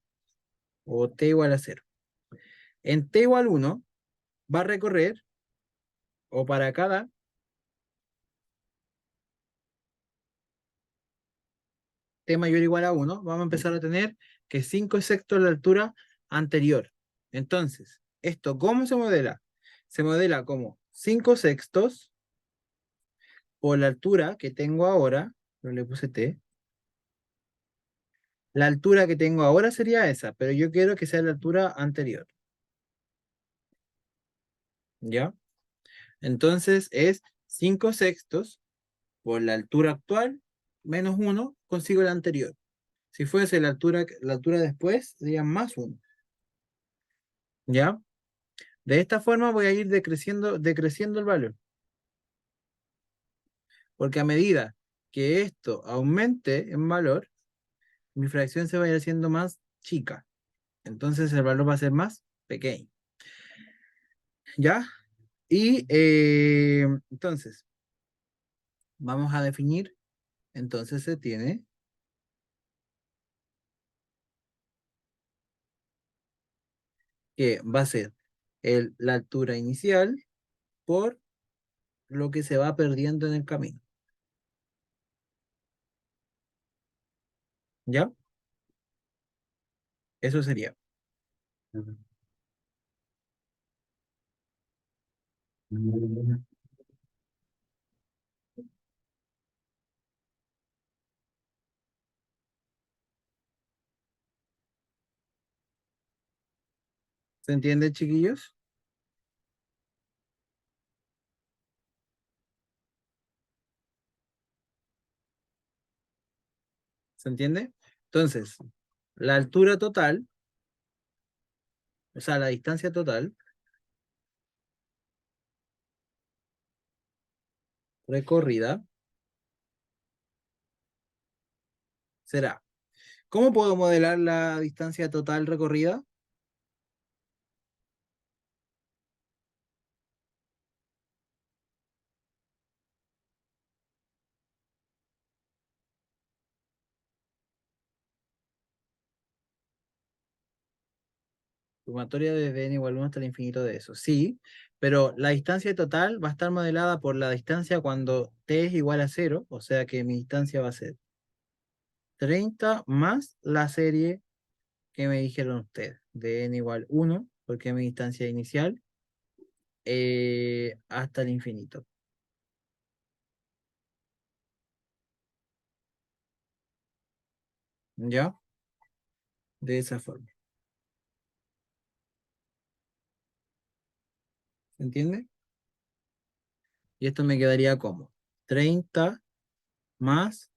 [SPEAKER 1] o t igual a 0, en t igual 1 va a recorrer, o para cada t mayor o igual a 1, vamos a empezar a tener que 5 sextos la altura anterior. Entonces, ¿esto cómo se modela? Se modela como 5 sextos por la altura que tengo ahora, pero le puse t. La altura que tengo ahora sería esa, pero yo quiero que sea la altura anterior. ¿Ya? Entonces es 5 sextos por la altura actual menos 1, consigo la anterior. Si fuese la altura después, sería más 1. ¿Ya? De esta forma voy a ir decreciendo el valor, porque a medida que esto aumente en valor, mi fracción se va a ir haciendo más chica. Entonces el valor va a ser más pequeño. ¿Ya? Y entonces, vamos a definir, entonces se tiene que va a ser la altura inicial por lo que se va perdiendo en el camino. ¿Ya? Eso sería. ¿Se entiende, chiquillos? ¿Se entiende? Entonces, la altura total, o sea, la distancia total recorrida será. ¿Cómo puedo modelar la distancia total recorrida? Sumatoria desde n igual 1 hasta el infinito de eso. Sí, pero la distancia total va a estar modelada por la distancia cuando t es igual a 0, o sea que mi distancia va a ser 30 más la serie que me dijeron ustedes, de n igual 1, porque es mi distancia inicial, hasta el infinito. ¿Ya? De esa forma. ¿Se entiende? Y esto me quedaría como 30 más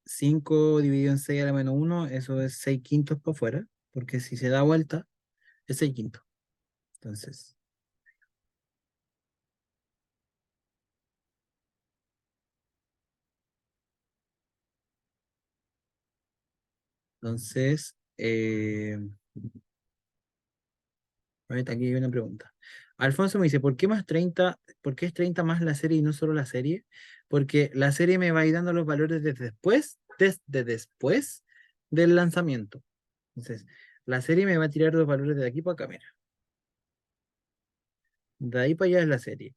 [SPEAKER 1] 5 dividido en 6 a la menos 1, eso es 6 quintos por fuera, porque si se da vuelta, es 6 quintos. Entonces, entonces, ahorita aquí hay una pregunta. Alfonso me dice, ¿por qué más 30? ¿Por qué es 30 más la serie y no solo la serie? Porque la serie me va a ir dando los valores desde después del lanzamiento. Entonces, la serie me va a tirar los valores de aquí para acá, mira. De ahí para allá es la serie.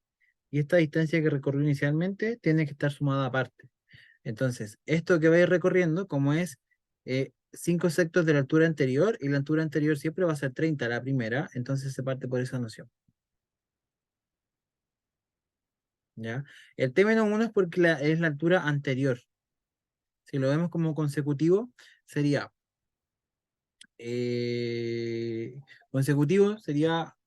[SPEAKER 1] Y esta distancia que recorrió inicialmente tiene que estar sumada aparte. Entonces, esto que va a ir recorriendo, como es 5 sextos de la altura anterior, y la altura anterior siempre va a ser 30 la primera, entonces se parte por esa noción. ¿Ya? El T-1 es porque es la altura anterior. Si lo vemos como consecutivo, sería consecutivo sería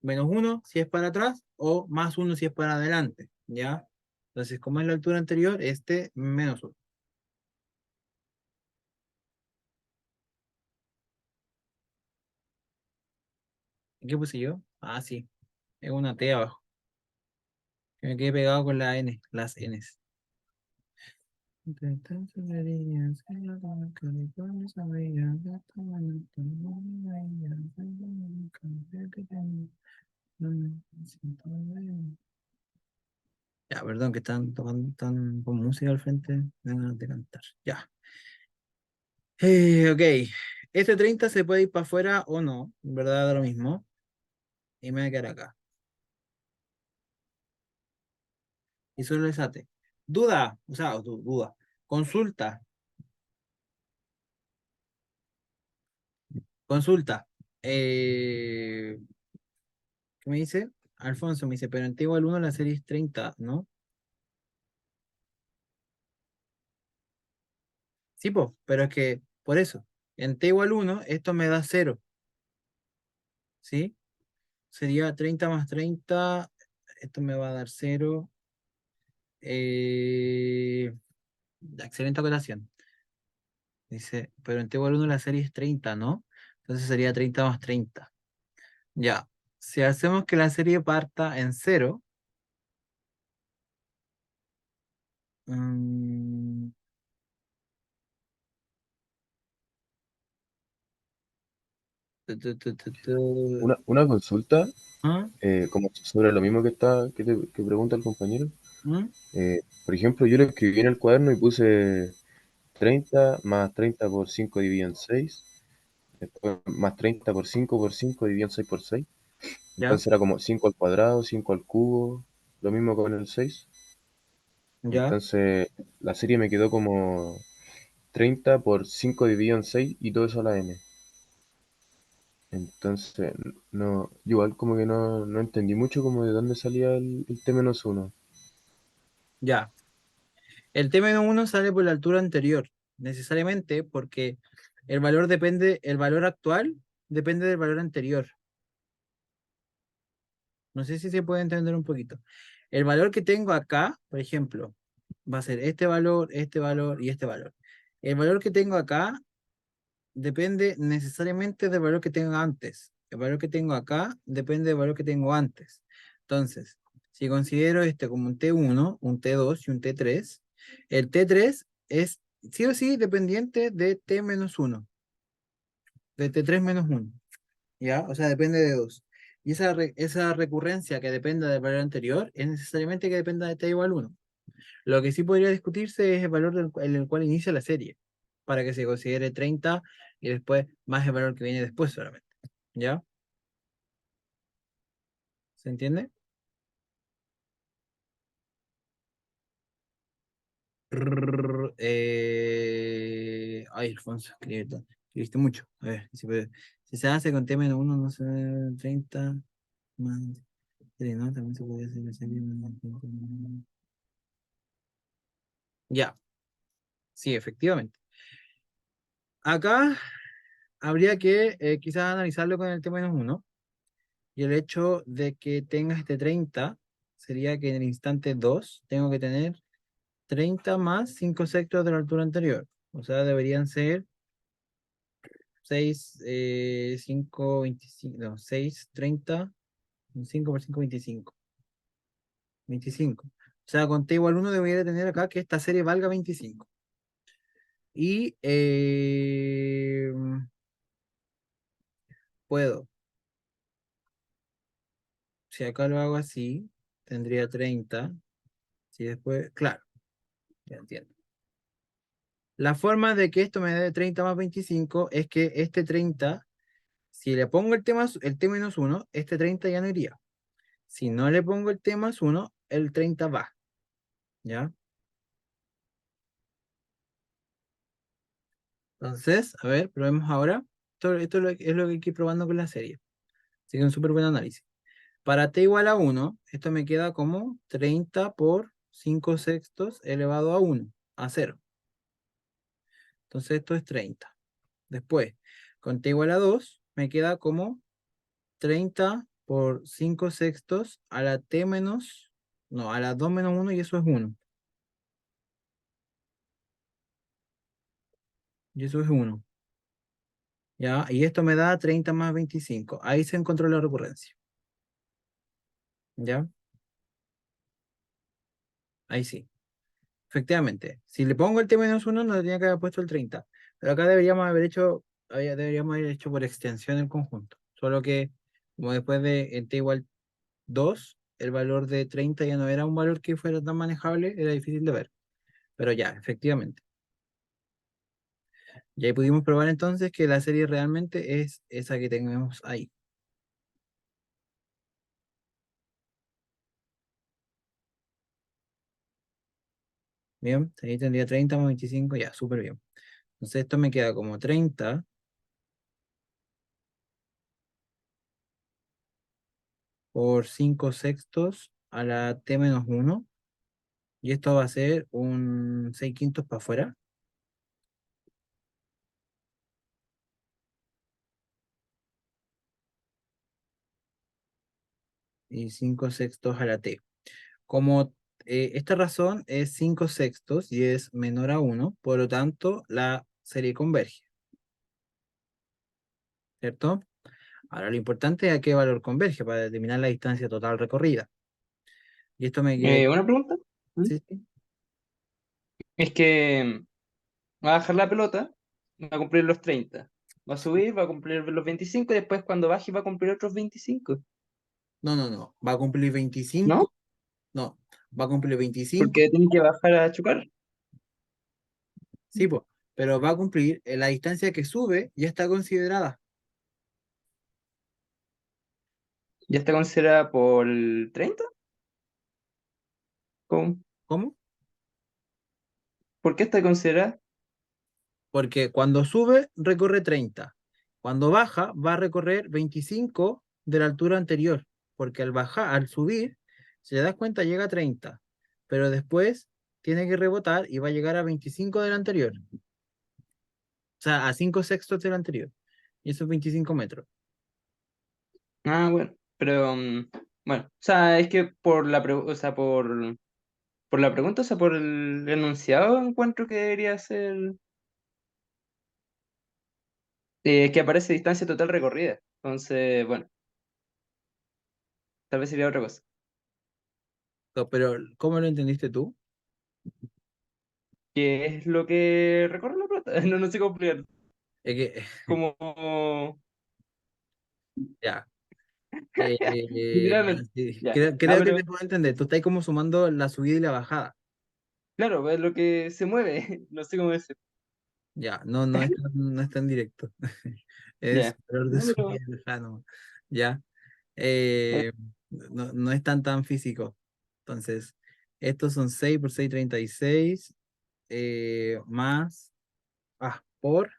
[SPEAKER 1] -1 si es para atrás o +1 si es para adelante. ¿Ya? Entonces, como es la altura anterior, este -1. ¿Qué puse yo? Ah, sí, es una T abajo. Que me quedé pegado con la N, las Ns. Ya, perdón, que están tocando, están con música al frente, me dan ganas de cantar. Ya. Ok. Este 30 se puede ir para afuera o no, en verdad da lo mismo. Y me voy a quedar acá. Y solo es AT. Duda, o sea, duda. Consulta, consulta. ¿Qué me dice? Alfonso me dice, pero en T igual 1 la serie es 30, ¿no? Sí, po, pero es que, por eso, en T igual 1, esto me da 0, ¿sí? Sería 30 más 30, esto me va a dar 0. Excelente acotación. Dice, pero en T igual 1 la serie es 30, ¿no? Entonces sería 30 más 30. Ya, si hacemos que la serie parta en 0, mm, tu.
[SPEAKER 4] Una consulta,
[SPEAKER 1] ¿Ah?
[SPEAKER 4] como sobre lo mismo que pregunta el compañero.
[SPEAKER 1] ¿Mm?
[SPEAKER 4] Por ejemplo, yo lo escribí en el cuaderno y puse 30 más 30 por 5 dividido en 6, después más 30 por 5 dividido en 6 por 6.
[SPEAKER 1] ¿Ya?
[SPEAKER 4] Entonces era como 5 al cuadrado, 5 al cubo, lo mismo con el 6.
[SPEAKER 1] ¿Ya?
[SPEAKER 4] Entonces la serie me quedó como 30 por 5 dividido en 6 y todo eso a la n. Entonces, no, igual como que no entendí mucho como de dónde salía el T-1.
[SPEAKER 1] Ya. El T-1 sale por la altura anterior, necesariamente porque el valor depende, el valor actual depende del valor anterior. No sé si se puede entender un poquito. El valor que tengo acá, por ejemplo, va a ser este valor y este valor. El valor que tengo acá depende necesariamente del valor que tengo antes. El valor que tengo acá depende del valor que tengo antes. Entonces, si considero este como un T1, un T2 y un T3, el T3 es sí o sí dependiente de T menos 1, de T3 menos 1. ¿Ya? O sea, depende de 2. Y esa recurrencia que dependa del valor anterior es necesariamente que dependa de T igual 1. Lo que sí podría discutirse es el valor en el cual inicia la serie, para que se considere 30 y después más el valor que viene después solamente. ¿Ya? ¿Se entiende? Ay, Alfonso, escribiste mucho. A ver, si se hace con T menos 1, no se 30 más 3, ¿no? También se puede hacer la serie más 30. Ya, sí, efectivamente. Acá habría que quizás analizarlo con el T menos 1. Y el hecho de que tengas este 30 sería que en el instante 2 tengo que tener 30 más 5 sextos de la altura anterior. O sea, deberían ser 6, 5, 25, no, 6, 30, 5 por 5, 25. 25. O sea, con t igual 1 debería tener acá que esta serie valga 25. Y puedo, si acá lo hago así, tendría 30. Si después, claro, ya entiendo. La forma de que esto me dé 30 más 25 es que este 30, si le pongo el t menos 1, este 30 ya no iría. Si no le pongo el t más 1, el 30 va. ¿Ya? Entonces, a ver, probemos ahora. Esto es lo que hay que ir probando con la serie. Así que un súper buen análisis. Para t igual a 1, esto me queda como 30 por 5 sextos elevado a 1, a 0. Entonces esto es 30. Después, con t igual a 2, me queda como 30 por 5 sextos a la t menos, no, a la 2 menos 1 y eso es 1. Y eso es 1. ¿Ya? Y esto me da 30 más 25. Ahí se encontró la recurrencia. ¿Ya? Ahí sí. Efectivamente. Si le pongo el t menos 1, no tenía que haber puesto el 30. Pero acá deberíamos haber hecho por extensión el conjunto. Solo que, como después de en t igual 2, el valor de 30 ya no era un valor que fuera tan manejable, era difícil de ver. Pero ya, efectivamente. Y ahí pudimos probar entonces que la serie realmente es esa que tenemos ahí. Bien, ahí tendría 30 más 25, ya, súper bien. Entonces esto me queda como 30 por 5 sextos a la t menos 1. Y esto va a ser un 6 quintos para afuera. Y 5 sextos a la t. Como esta razón es 5 sextos y es menor a 1, por lo tanto la serie converge. ¿Cierto? Ahora lo importante es a qué valor converge para determinar la distancia total recorrida. Y esto me queda...
[SPEAKER 5] Una pregunta. ¿Mm?
[SPEAKER 1] Sí, sí.
[SPEAKER 5] Es que va a bajar la pelota, va a cumplir los 30. Va a subir, va a cumplir los 25 y después cuando baje va a cumplir otros 25.
[SPEAKER 1] No, no, no. Va a cumplir 25.
[SPEAKER 5] ¿No?
[SPEAKER 1] No, va a cumplir 25.
[SPEAKER 5] Porque tiene que bajar a chocar.
[SPEAKER 1] Sí, pues. Pero va a cumplir la distancia que sube ya está considerada.
[SPEAKER 5] ¿Ya está considerada por el 30? ¿Cómo?
[SPEAKER 1] ¿Cómo?
[SPEAKER 5] ¿Por qué está considerada?
[SPEAKER 1] Porque cuando sube, recorre 30. Cuando baja, va a recorrer 25 de la altura anterior. Porque al bajar, al subir, si te das cuenta, llega a 30. Pero después tiene que rebotar y va a llegar a 25 del anterior. O sea, a 5 sextos del anterior. Y eso es 25 metros.
[SPEAKER 5] Ah, bueno, pero bueno, o sea, es que o sea, por la pregunta, o sea, por el enunciado, encuentro que debería ser que aparece distancia total recorrida. Entonces, bueno, tal vez sería otra cosa.
[SPEAKER 1] No, pero, ¿cómo lo entendiste tú?
[SPEAKER 5] ¿Qué es lo que recorre la pelota? No, no sé cómo explicar.
[SPEAKER 1] Es que,
[SPEAKER 5] Como
[SPEAKER 1] ya.
[SPEAKER 5] literalmente.
[SPEAKER 1] Sí,
[SPEAKER 5] Ya.
[SPEAKER 1] creo,
[SPEAKER 5] Ah,
[SPEAKER 1] creo que te
[SPEAKER 5] pero
[SPEAKER 1] puedo entender. Tú estás como sumando la subida y la bajada.
[SPEAKER 5] claro, es lo que se mueve. No sé cómo decir.
[SPEAKER 1] Ya, no es tan directo. Es
[SPEAKER 5] Ya.
[SPEAKER 1] valor de
[SPEAKER 5] No,
[SPEAKER 1] subida
[SPEAKER 5] pero
[SPEAKER 1] y bajada, no. Ya.
[SPEAKER 5] eh,
[SPEAKER 1] No es tan físico. Entonces, estos son 6 por 6 36 más por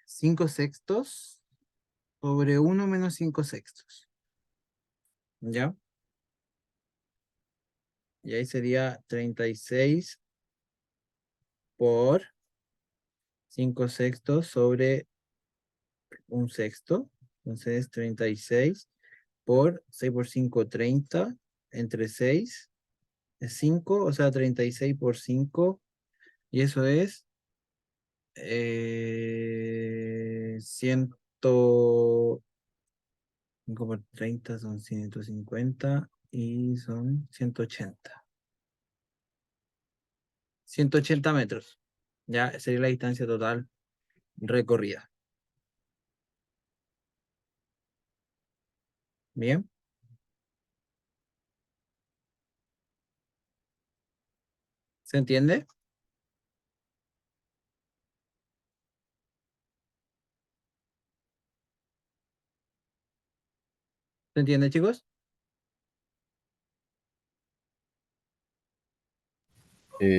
[SPEAKER 1] 5 sextos sobre 1 menos 5 sextos. ¿Ya? Y ahí sería 36 por 5 sextos sobre 1 sexto. Entonces 36 por 6 por 5 30 entre 6 es 5, o sea, 36 por 5. Y eso es 100, 5 por 30 son 150 y son 180 metros. Ya sería la distancia total recorrida. Bien, ¿se entiende? ¿Se entiende, chicos?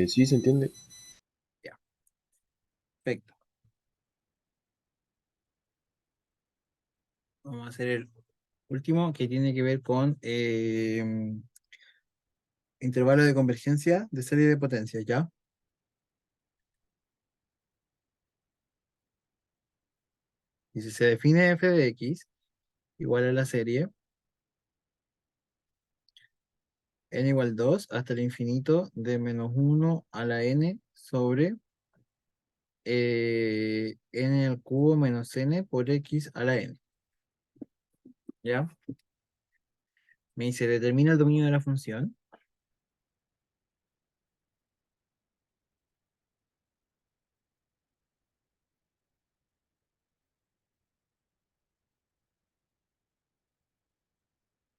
[SPEAKER 4] Sí, se entiende.
[SPEAKER 1] Ya, perfecto. Vamos a hacer el último que tiene que ver con intervalo de convergencia de serie de potencias, ¿ya? Y si se define f de x igual a la serie n igual 2 hasta el infinito de -1 a la n sobre n al cubo menos n por x a la n, ¿ya? Me dice, determina el dominio de la función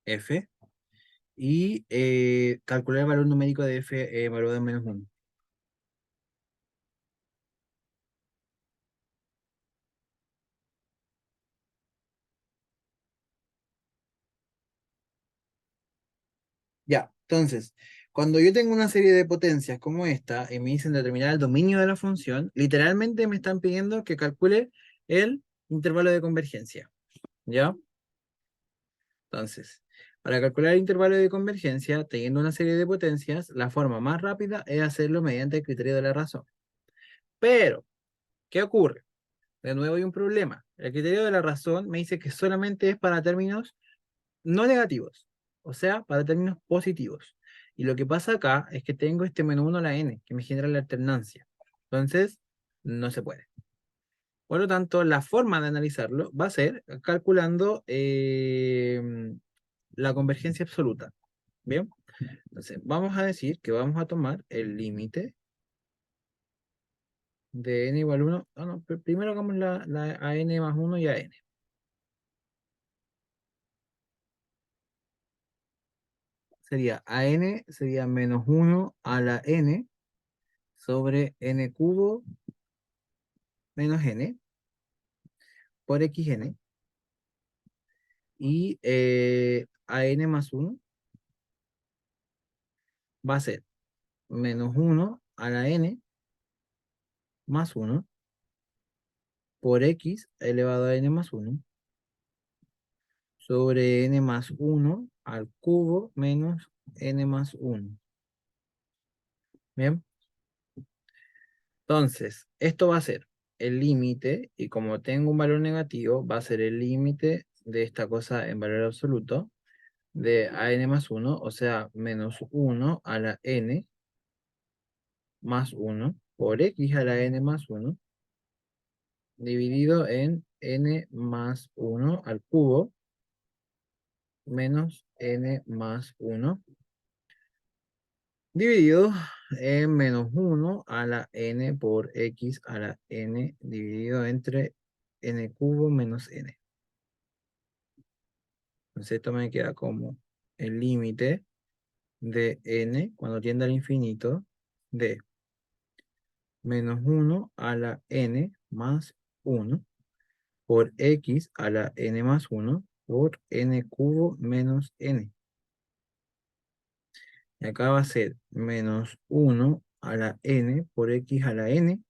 [SPEAKER 1] f y calcular el valor numérico de f evaluado en -1. Ya, entonces, cuando yo tengo una serie de potencias como esta y me dicen determinar el dominio de la función, literalmente me están pidiendo que calcule el intervalo de convergencia, ¿ya? Entonces, para calcular el intervalo de convergencia, teniendo una serie de potencias, la forma más rápida es hacerlo mediante el criterio de la razón. Pero, ¿qué ocurre? De nuevo hay un problema. El criterio de la razón me dice que solamente es para términos no negativos, o sea, para términos positivos. Y lo que pasa acá es que tengo este -1 a la n, que me genera la alternancia. Entonces, no se puede. Por lo tanto, la forma de analizarlo va a ser calculando la convergencia absoluta. Bien, entonces vamos a decir que vamos a tomar el límite de n igual a 1. Ah, no, primero hagamos a n más 1 y a n. Sería a n, sería -1 a la n sobre n cubo menos n por xn. Y a n más 1 va a ser -1 a la n más 1 por x elevado a n más 1 sobre n más 1 al cubo menos n más 1. Bien. Entonces, esto va a ser el límite, y como tengo un valor negativo, va a ser el límite de esta cosa en valor absoluto de a n más 1, o sea, menos 1 a la n más 1 por x a la n más 1 dividido en n más 1 al cubo menos n más 1 dividido en menos 1 a la n por x a la n dividido entre n cubo menos n. Entonces esto me queda como el límite de n cuando tiende al infinito de menos 1 a la n más 1 por x a la n más 1 por n cubo menos n. Y acá va a ser menos 1 a la n por x a la n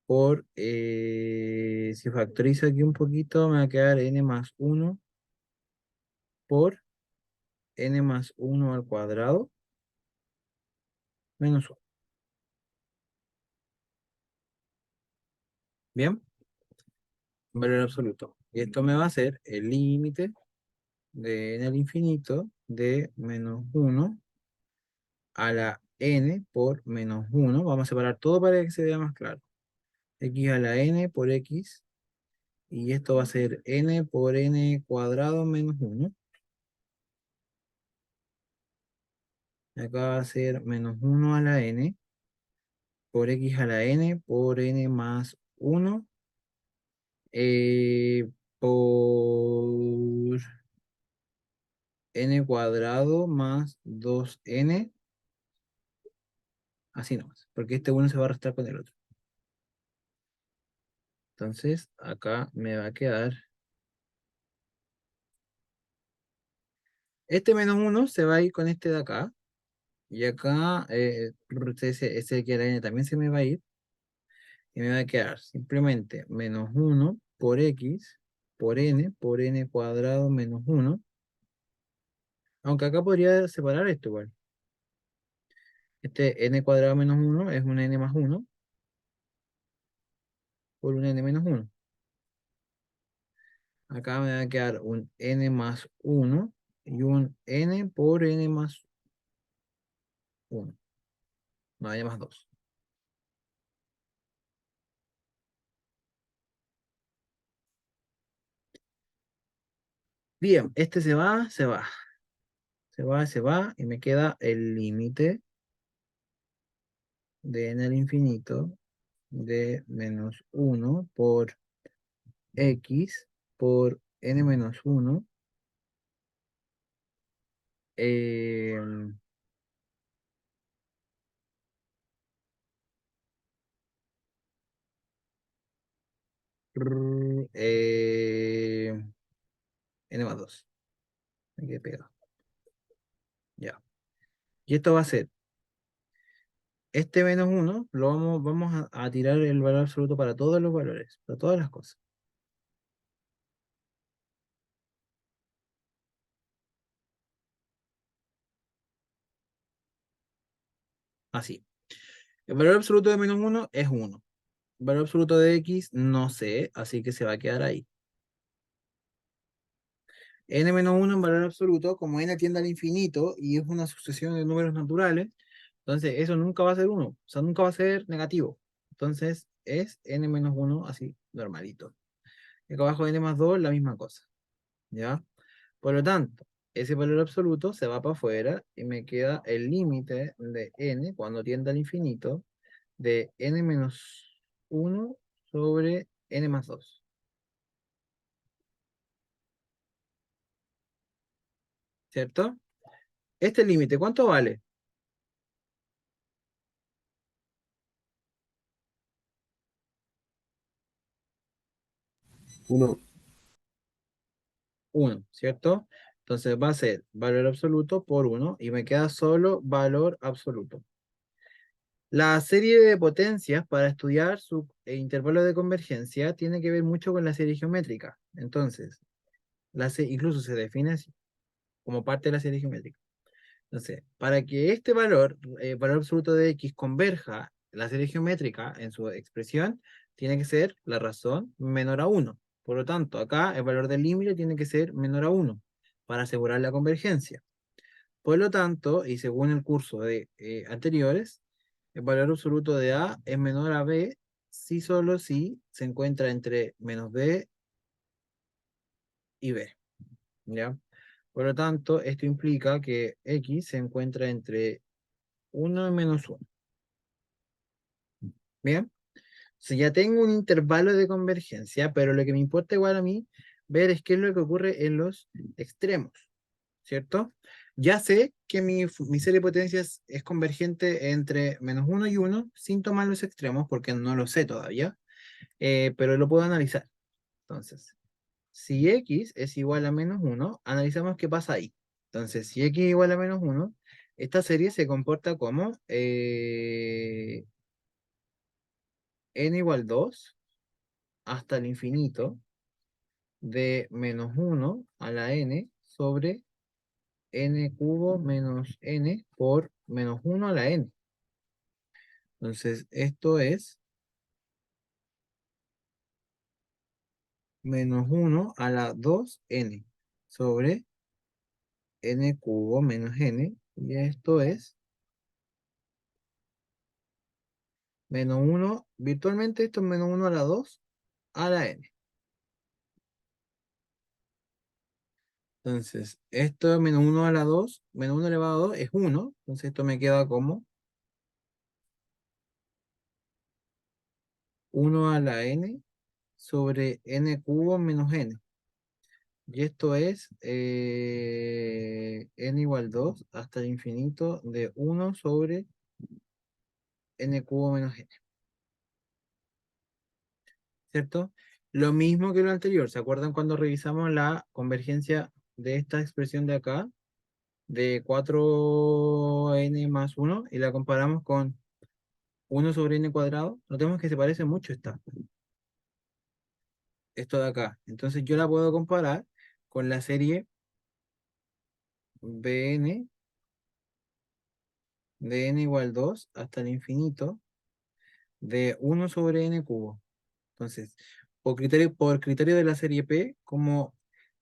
[SPEAKER 1] por, si factorizo aquí un poquito, me va a quedar n más 1 por n más 1 al cuadrado menos 1. Bien, valor absoluto. Y esto me va a ser el límite de n al infinito de menos 1 a la n por menos 1. Vamos a separar todo para que se vea más claro. X a la n por x. Y esto va a ser n por n cuadrado menos 1. Acá va a ser menos 1 a la n por x a la n por n más 1 por n cuadrado más 2n. Así nomás, porque este 1 se va a restar con el otro. Entonces, acá me va a quedar. Este menos 1 se va a ir con este de acá. Y acá, ese de aquí a la n también se me va a ir. Y me va a quedar simplemente menos 1 por x por n cuadrado menos 1. Aunque acá podría separar esto igual. Este n cuadrado menos 1 es un n más 1 por un n menos 1. Acá me va a quedar un n más 1 y un n por n más 1. No, n más 2. Bien, este se va, se va. Se va, se va. Y me queda el límite de n al infinito de menos 1 por x por n menos 1 eh, n más 2. Me quedé pegado. Ya. Y esto va a ser, este menos 1, lo vamos a tirar el valor absoluto para todos los valores, para todas las cosas. Así. El valor absoluto de menos 1 es 1. El valor absoluto de x no sé, así que se va a quedar ahí. N menos 1 en valor absoluto, como n tiende al infinito y es una sucesión de números naturales, entonces eso nunca va a ser 1, o sea, nunca va a ser negativo. Entonces es n menos 1 así, normalito. Y acá abajo n más 2, la misma cosa. ¿Ya? Por lo tanto, ese valor absoluto se va para afuera y me queda el límite de n cuando tiende al infinito de n menos 1 sobre n más 2. ¿Cierto? Este límite, ¿cuánto vale?
[SPEAKER 4] 1.
[SPEAKER 1] 1, ¿cierto? Entonces va a ser valor absoluto por 1 y me queda solo valor absoluto. La serie de potencias para estudiar su intervalo de convergencia tiene que ver mucho con la serie geométrica. Entonces, incluso se define así, como parte de la serie geométrica. Entonces, para que este valor, valor absoluto de x, converja la serie geométrica en su expresión, tiene que ser la razón menor a 1. Por lo tanto, acá el valor del límite tiene que ser menor a 1 para asegurar la convergencia. Por lo tanto, y según el curso de anteriores, el valor absoluto de A es menor a B si solo si se encuentra entre menos B y B. ¿Ya? Por lo tanto, esto implica que X se encuentra entre 1 y menos 1. ¿Bien? Si ya tengo un intervalo de convergencia, pero lo que me importa igual a mí ver es qué es lo que ocurre en los extremos, ¿cierto? Ya sé que mi serie de potencias es convergente entre menos 1 y 1 sin tomar los extremos porque no lo sé todavía, pero lo puedo analizar. Entonces, si x es igual a menos 1, analizamos qué pasa ahí. Entonces, si x es igual a menos 1, esta serie se comporta como n igual 2 hasta el infinito de menos 1 a la n sobre n cubo menos n por menos 1 a la n. Entonces, esto es menos 1 a la 2n sobre n cubo menos n. Y esto es menos 1, virtualmente esto es menos 1 a la 2 a la n. Entonces, esto es menos 1 a la 2, menos 1 elevado a 2 es 1. Entonces, esto me queda como 1 a la n sobre n cubo menos n. Y esto es n igual 2 hasta el infinito de 1 sobre n cubo menos n. ¿Cierto? Lo mismo que lo anterior. ¿Se acuerdan cuando revisamos la convergencia de esta expresión de acá? De 4n más 1 y la comparamos con 1 sobre n cuadrado. Notemos que se parece mucho esto de acá. Entonces yo la puedo comparar con la serie Bn de n igual 2 hasta el infinito de 1 sobre n cubo. Entonces, por criterio de la serie P, como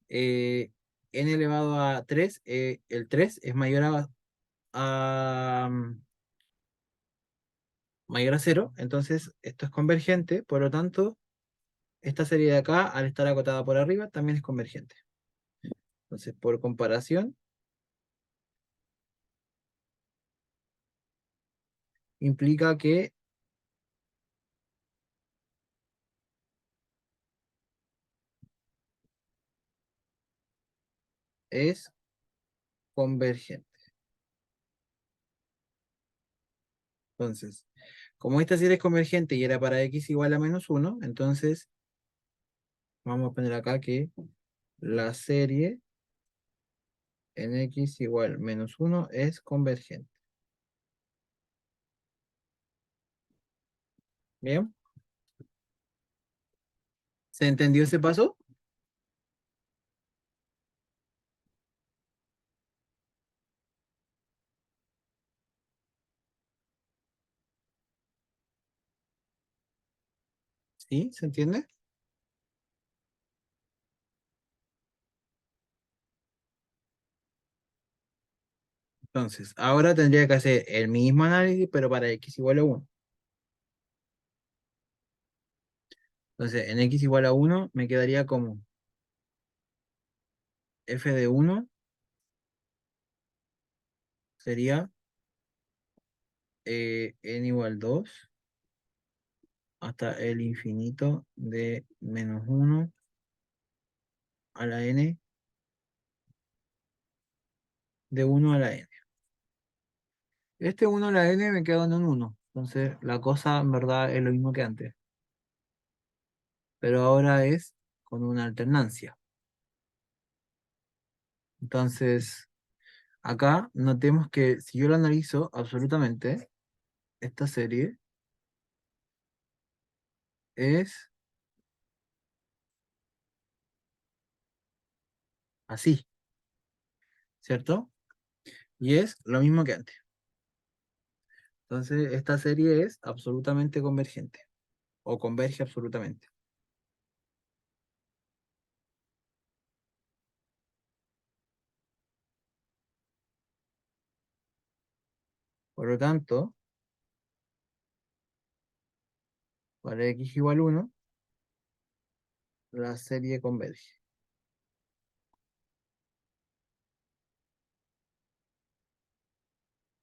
[SPEAKER 1] n elevado a 3, el 3 es mayor a 0, entonces esto es convergente, por lo tanto, esta serie de acá, al estar acotada por arriba, también es convergente. Entonces, por comparación, implica que es convergente. Entonces, como esta serie es convergente y era para x igual a menos 1, entonces vamos a poner acá que la serie en x igual menos 1 es convergente. ¿Bien? ¿Se entendió ese paso? ¿Sí? ¿Se entiende? Entonces, ahora tendría que hacer el mismo análisis, pero para x igual a 1. Entonces, en x igual a 1 me quedaría como f de 1 sería n igual 2 hasta el infinito de menos 1 a la n de 1 a la n. Este 1 a la n me queda en un 1. Entonces, la cosa en verdad es lo mismo que antes. Pero ahora es con una alternancia. Entonces, acá notemos que si yo lo analizo absolutamente, esta serie es así, ¿cierto? Y es lo mismo que antes. Entonces, esta serie es absolutamente convergente. O converge absolutamente. Por lo tanto, para x igual 1, la serie converge.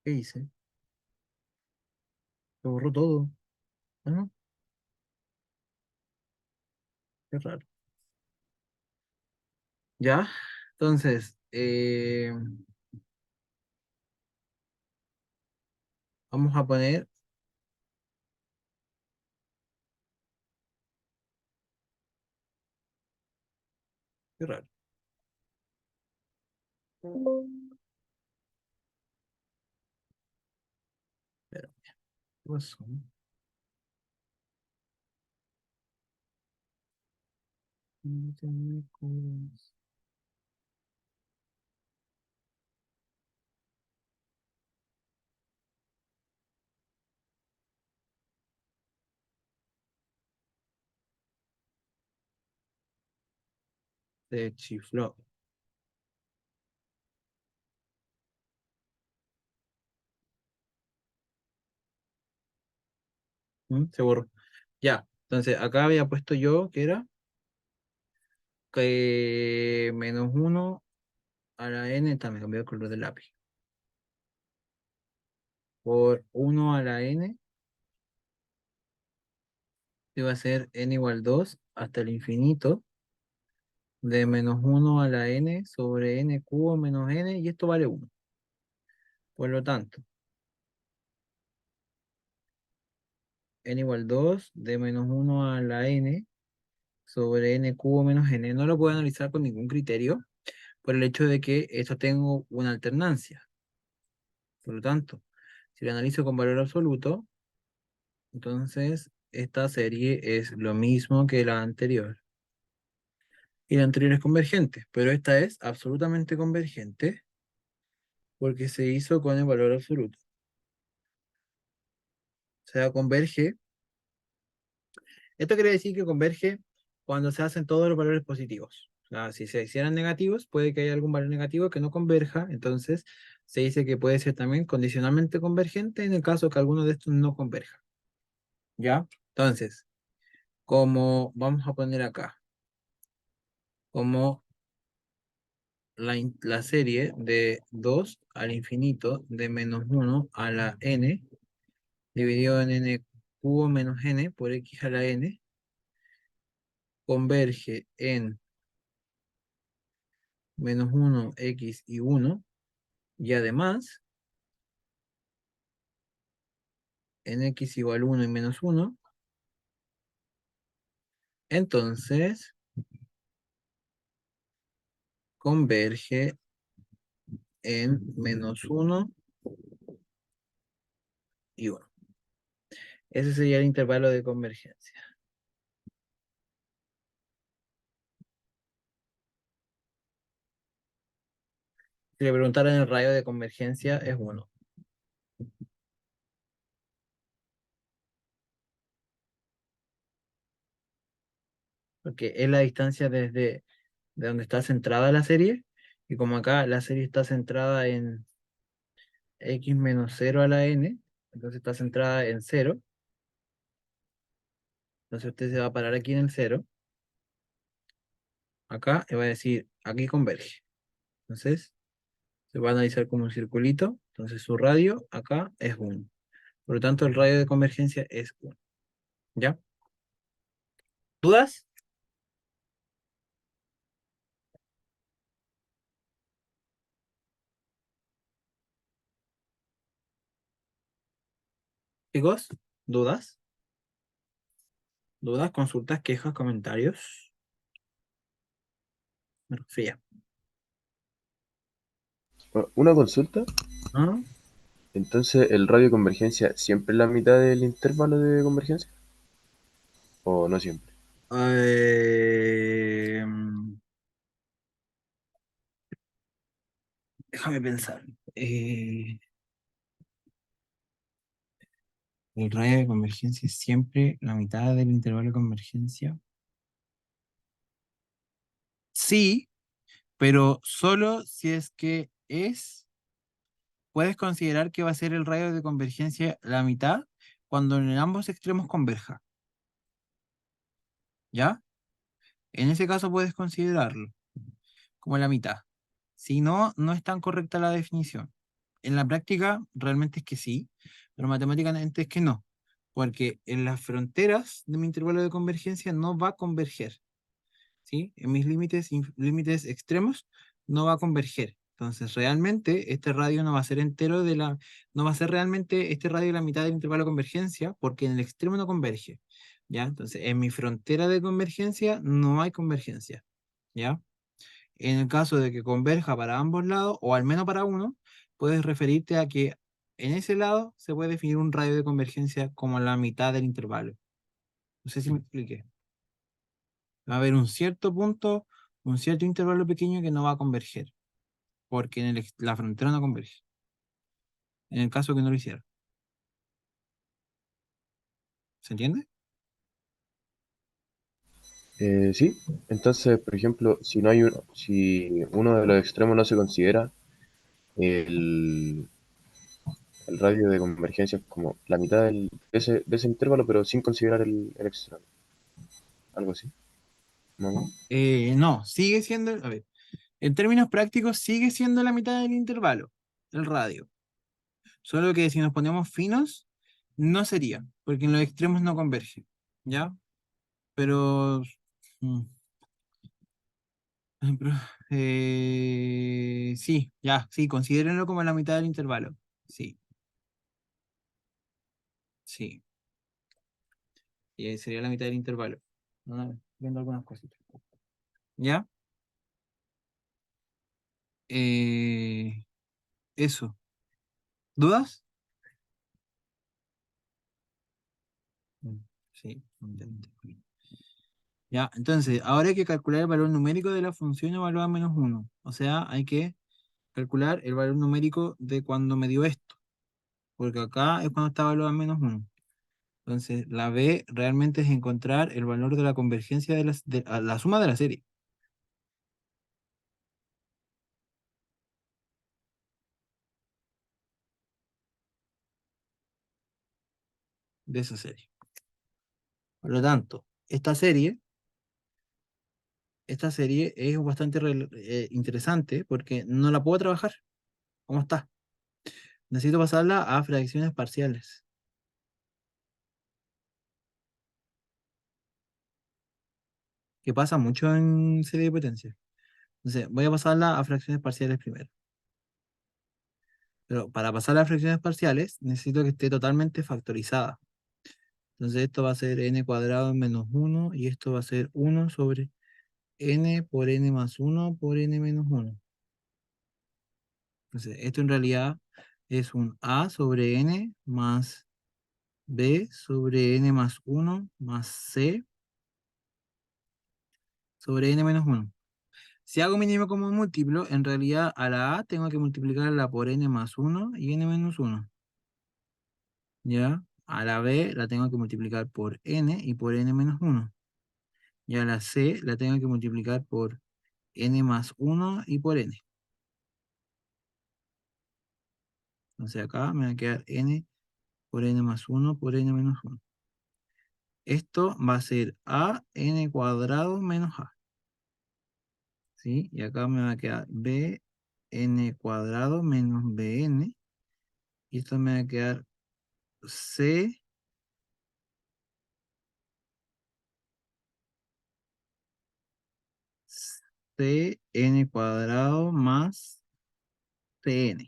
[SPEAKER 1] ¿Qué hice? Se borró todo. Ah, no, qué raro. ¿Ya? Entonces, vamos a poner, qué raro. Espera, ¿qué pasó? Se chifló. Se borró. Ya, entonces acá había puesto yo que era que menos 1 a la n, también cambió el color del lápiz. Por 1 a la n, iba a ser n igual 2 hasta el infinito de menos 1 a la n sobre n cubo menos n, y esto vale 1. Por lo tanto, n igual 2 de menos 1 a la n sobre n cubo menos n. No lo puedo analizar con ningún criterio por el hecho de que esto tengo una alternancia. Por lo tanto, si lo analizo con valor absoluto, entonces esta serie es lo mismo que la anterior. Y la anterior es convergente, pero esta es absolutamente convergente porque se hizo con el valor absoluto. O sea, converge. Esto quiere decir que converge cuando se hacen todos los valores positivos. O sea, si se hicieran negativos, puede que haya algún valor negativo que no converja, entonces se dice que puede ser también condicionalmente convergente en el caso que alguno de estos no converja. ¿Ya? Entonces, como vamos a poner acá, como la serie de 2 al infinito de menos 1 a la n dividido en n cubo menos n por x a la n converge en menos 1, x y 1, y además en x igual 1 y menos 1, entonces converge en menos 1 y 1. Ese sería el intervalo de convergencia. Si le preguntaran el radio de convergencia es 1. Porque es la distancia desde de donde está centrada la serie, y como acá la serie está centrada en x menos 0 a la n, entonces está centrada en 0, entonces usted se va a parar aquí en el 0, acá y va a decir, aquí converge. Entonces se va a analizar como un circulito, entonces su radio acá es 1. Por lo tanto, el radio de convergencia es 1. ¿Ya? ¿Dudas? Chicos, ¿dudas? ¿Dudas, consultas, quejas, comentarios? Me resfría.
[SPEAKER 4] Una consulta.
[SPEAKER 1] ¿Ah?
[SPEAKER 4] Entonces, ¿el radio de convergencia siempre es la mitad del intervalo de convergencia? ¿O no siempre?
[SPEAKER 1] Eh, Déjame pensar. el radio de convergencia es siempre la mitad del intervalo de convergencia. Sí, pero solo si es que puedes considerar que va a ser el radio de convergencia la mitad cuando en ambos extremos converja. ¿Ya? En ese caso puedes considerarlo como la mitad. Si no, no es tan correcta la definición. En la práctica, realmente es que sí, pero matemáticamente es que no, porque en las fronteras de mi intervalo de convergencia no va a converger, ¿sí? En mis límites extremos no va a converger. Entonces, realmente, este radio no va a ser entero no va a ser realmente este radio la mitad del intervalo de convergencia, porque en el extremo no converge, ¿ya? Entonces, en mi frontera de convergencia no hay convergencia, ¿ya? En el caso de que converja para ambos lados, o al menos para uno, puedes referirte a que en ese lado se puede definir un radio de convergencia como la mitad del intervalo. No sé si me expliqué. Va a haber un cierto punto, un cierto intervalo pequeño que no va a converger, porque en la frontera no converge. En el caso que no lo hiciera. ¿Se entiende?
[SPEAKER 4] Sí, entonces, por ejemplo, si uno de los extremos no se considera, el, el radio de convergencia es como la mitad de ese intervalo, pero sin considerar el extremo. Algo así. ¿No?
[SPEAKER 1] No, sigue siendo, a ver, en términos prácticos sigue siendo la mitad del intervalo, el radio. Solo que si nos ponemos finos, no sería, porque en los extremos no converge, ¿ya? Pero, mm, pero, sí, ya, sí, considérenlo como la mitad del intervalo. Sí, sí, y ahí sería la mitad del intervalo. Viendo algunas cositas. ¿Ya? Eh, eso. ¿Dudas? Mm, sí. Ya, entonces, ahora hay que calcular el valor numérico de la función evaluada menos uno. O sea, hay que calcular el valor numérico de cuando me dio esto. Porque acá es cuando está evaluada menos uno. Entonces, la B realmente es encontrar el valor de la convergencia la suma de la serie. De esa serie. Por lo tanto, esta serie es bastante interesante porque no la puedo trabajar. ¿Cómo está? Necesito pasarla a fracciones parciales. Que pasa mucho en serie de potencia. Entonces, voy a pasarla a fracciones parciales primero. Pero para pasar a fracciones parciales, necesito que esté totalmente factorizada. Entonces, esto va a ser n cuadrado menos 1 y esto va a ser 1 sobre n por n más 1 por n menos 1. Entonces, esto en realidad es un a sobre n más b sobre n más 1 más c sobre n menos 1. Si hago mínimo como múltiplo, en realidad a la a tengo que multiplicarla por n más 1 y n menos 1. ¿Ya? A la b la tengo que multiplicar por n y por n menos 1. Y a la c la tengo que multiplicar por n más 1 y por n. Entonces acá me va a quedar n por n más 1 por n menos 1. Esto va a ser a n cuadrado menos a. ¿Sí? Y acá me va a quedar b n cuadrado menos bn. Y esto me va a quedar c cn cuadrado más cn.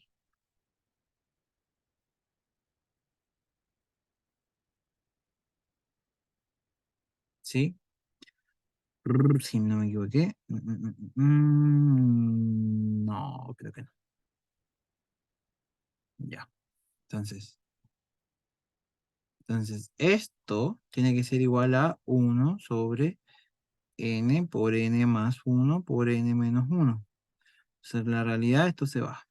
[SPEAKER 1] ¿Sí? Si no me equivoqué. No, creo que no. Ya. Entonces, esto tiene que ser igual a 1 sobre n por n más 1 por n menos 1. O sea, en la realidad esto se va.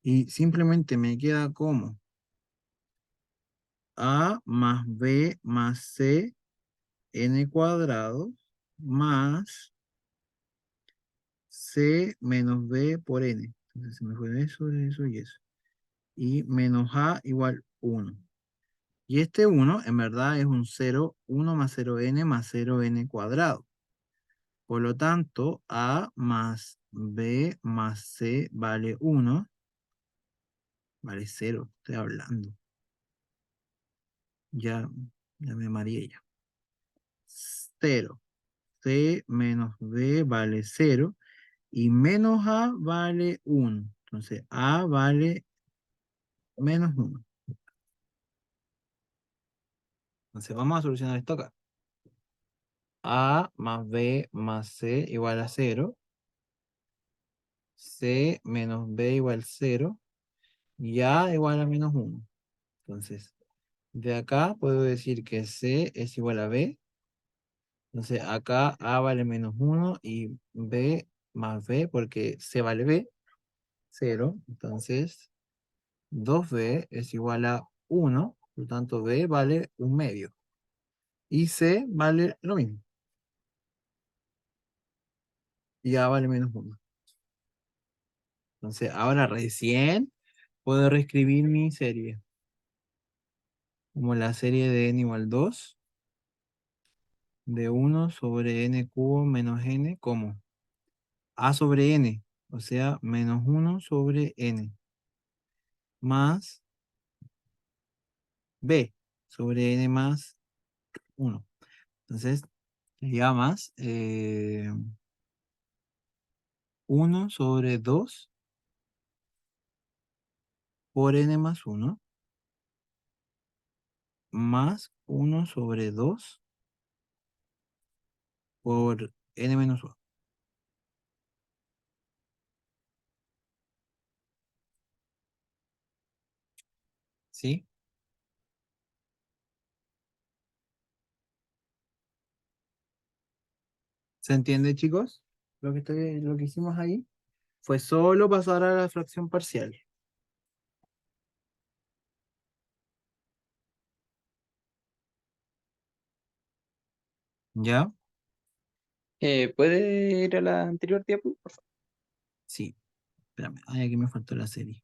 [SPEAKER 1] Y simplemente me queda como A más B más C n cuadrado más C menos B por n. Entonces se me fue eso y eso. Y menos A igual 1. Y este 1 en verdad es un 0, 1 más 0n más 0n cuadrado. Por lo tanto, A más B más C vale 1. Vale 0, estoy hablando. Ya, ya me mareé ya. 0. C menos B vale 0. Y menos A vale 1. Entonces, A vale menos 1. Entonces, vamos a solucionar esto acá. A más B más C igual a 0. C menos B igual 0. Y A igual a menos 1. Entonces, de acá puedo decir que C es igual a B. Entonces, acá A vale menos 1 y B más B, porque C vale B, 0. Entonces, 2B es igual a 1. Por lo tanto, B vale un medio. Y C vale lo mismo. Y A vale menos 1. Entonces, ahora recién puedo reescribir mi serie. Como la serie de n igual 2, de 1 sobre n cubo menos n, como A sobre n, o sea, menos 1 sobre n, más b sobre n más 1. Entonces, sería más 1 sobre 2 por n más 1, más 1 sobre 2 por n menos 1. ¿Sí? ¿Se entiende, chicos? Lo que hicimos ahí fue solo pasar a la fracción parcial. ¿Ya?
[SPEAKER 5] ¿Puede ir a la anterior diapo, por favor?
[SPEAKER 1] Sí. Espérame. Ay, aquí me faltó la serie.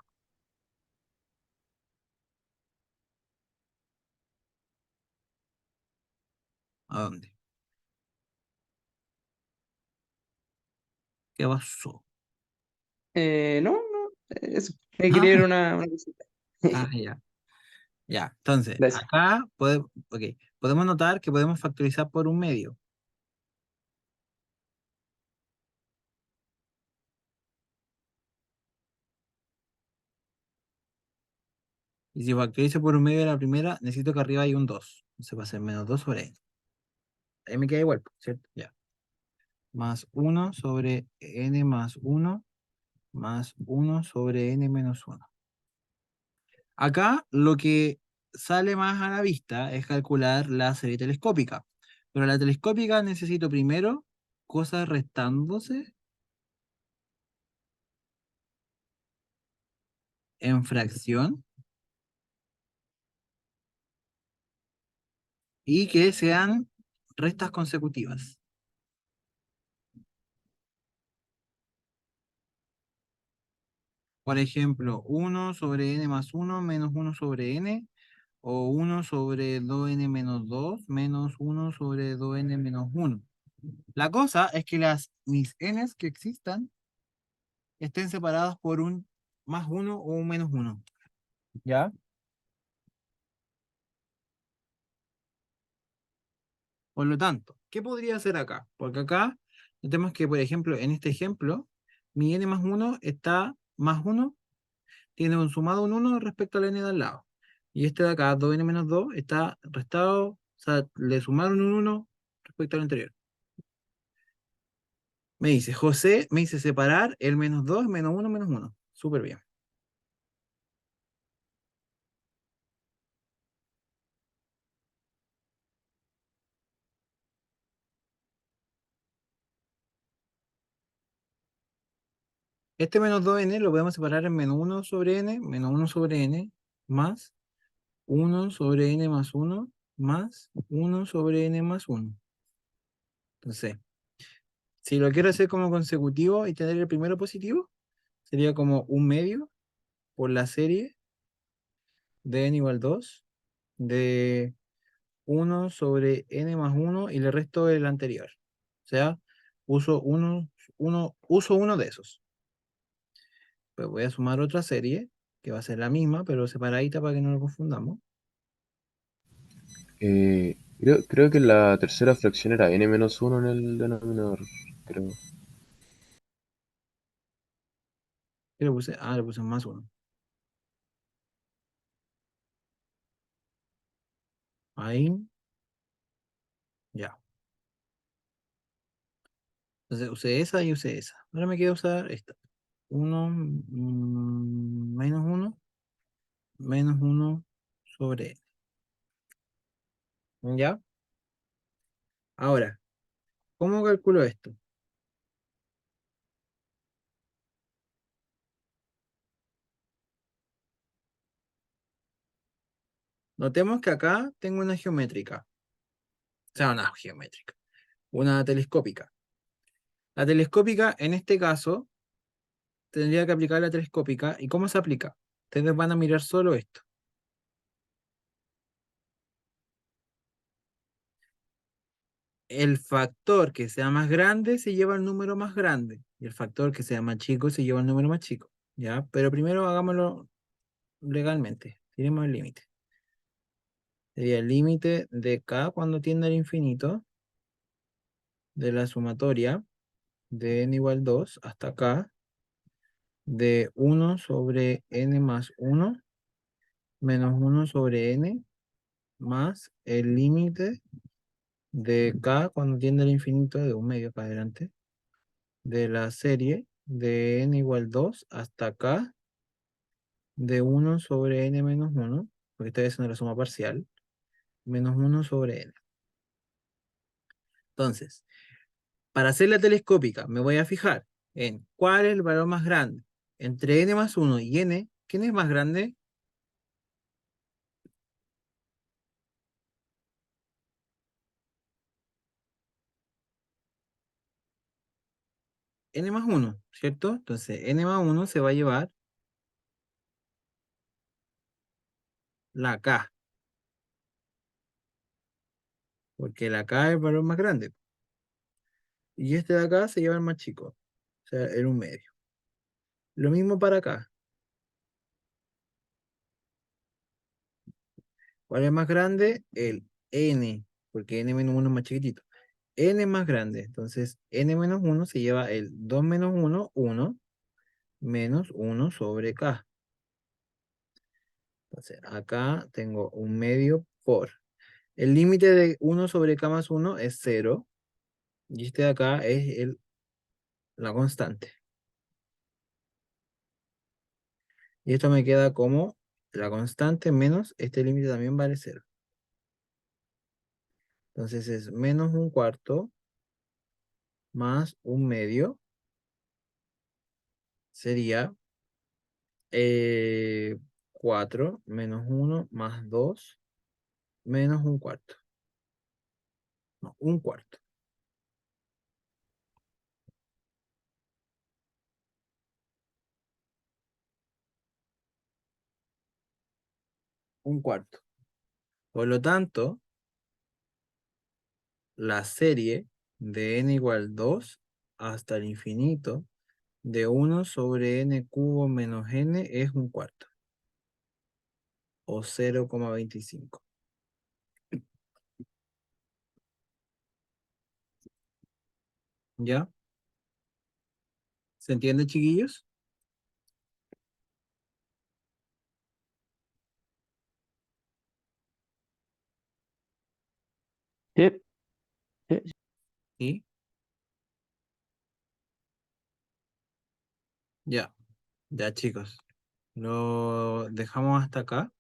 [SPEAKER 1] ¿A dónde? ¿Qué pasó?
[SPEAKER 5] No, eso. Quería ver
[SPEAKER 1] Ah,
[SPEAKER 5] una cosita.
[SPEAKER 1] ya. Ya. Entonces,
[SPEAKER 5] Gracias.
[SPEAKER 1] acá podemos notar que podemos factorizar por un medio. Y si factorizo por un medio de la primera, necesito que arriba haya un 2. Entonces va a ser menos 2 sobre n. Ahí me queda igual, ¿cierto? Ya. Más 1 sobre n más 1 más 1 sobre n menos 1. Acá lo que sale más a la vista es calcular la serie telescópica. Pero la telescópica necesito primero cosas restándose en fracción y que sean restas consecutivas. Por ejemplo, 1 sobre n más 1 menos 1 sobre n, o 1 sobre 2n menos 2 menos 1 sobre 2n menos 1. La cosa es que mis n's que existan estén separadas por un más 1 o un menos 1. ¿Ya? Por lo tanto, ¿qué podría hacer acá? Porque acá tenemos que, por ejemplo, en este ejemplo, mi n más 1 está más 1, tiene un sumado un 1 respecto al n de al lado. Y este de acá, 2n menos 2, está restado, o sea, le sumaron un 1 respecto al anterior. Me dice, José me dice separar el menos 2, menos 1, menos 1. Súper bien. Este menos 2n lo podemos separar en menos 1 sobre n, menos 1 sobre n, más 1 sobre n más 1, más 1 sobre n más 1. Entonces, si lo quiero hacer como consecutivo y tener el primero positivo, sería como un medio por la serie de n igual 2 de 1 sobre n más 1 y le resto el anterior. O sea, uso uno de esos. Pues voy a sumar otra serie, que va a ser la misma, pero separadita para que no lo confundamos.
[SPEAKER 4] Creo que la tercera fracción era n-1 en el denominador. Creo.
[SPEAKER 1] ¿Qué le puse? Ah, le puse más 1. Ahí, ya. Entonces usé esa y usé esa. Ahora me queda usar esta. 1 menos 1 menos 1 sobre n. ¿Ya? Ahora, ¿cómo calculo esto? Notemos que acá tengo una geométrica. O sea, una geométrica. Una telescópica. La telescópica, en este caso, tendría que aplicar la telescópica. ¿Y cómo se aplica? Ustedes van a mirar solo esto. El factor que sea más grande se lleva el número más grande. Y el factor que sea más chico se lleva el número más chico. ¿Ya? Pero primero hagámoslo legalmente. Tenemos el límite. Sería el límite de k cuando tiende al infinito de la sumatoria de n igual 2 hasta k de 1 sobre n más 1 menos 1 sobre n más el límite de k cuando tiende al infinito de un medio para adelante de la serie de n igual 2 hasta k de 1 sobre n menos 1, porque esta vez es una suma parcial, menos 1 sobre n. Entonces, para hacer la telescópica, me voy a fijar en cuál es el valor más grande. Entre n más 1 y n, ¿quién es más grande? N más 1, ¿cierto? Entonces, n más 1 se va a llevar la k, porque la k es el valor más grande. Y este de acá se lleva el más chico, o sea, el un medio. Lo mismo para acá. ¿Cuál es más grande? El n, porque n menos 1 es más chiquitito. N es más grande, entonces n menos 1 se lleva el 2 menos 1, 1, menos 1 sobre k. Entonces acá tengo un medio por. El límite de 1 sobre k más 1 es 0, y este de acá es la constante. Y esto me queda como la constante menos este límite también vale 0. Entonces es menos un cuarto más un medio. Sería 4 menos 1 más 2 menos un cuarto. No, un cuarto. Un cuarto. Por lo tanto, la serie de n igual 2 hasta el infinito de 1 sobre n cubo menos n es un cuarto. O 0,25. ¿Ya? ¿Se entiende, chiquillos?
[SPEAKER 5] Sí, sí.
[SPEAKER 1] ¿Sí? Ya. Ya, chicos. Lo dejamos hasta acá.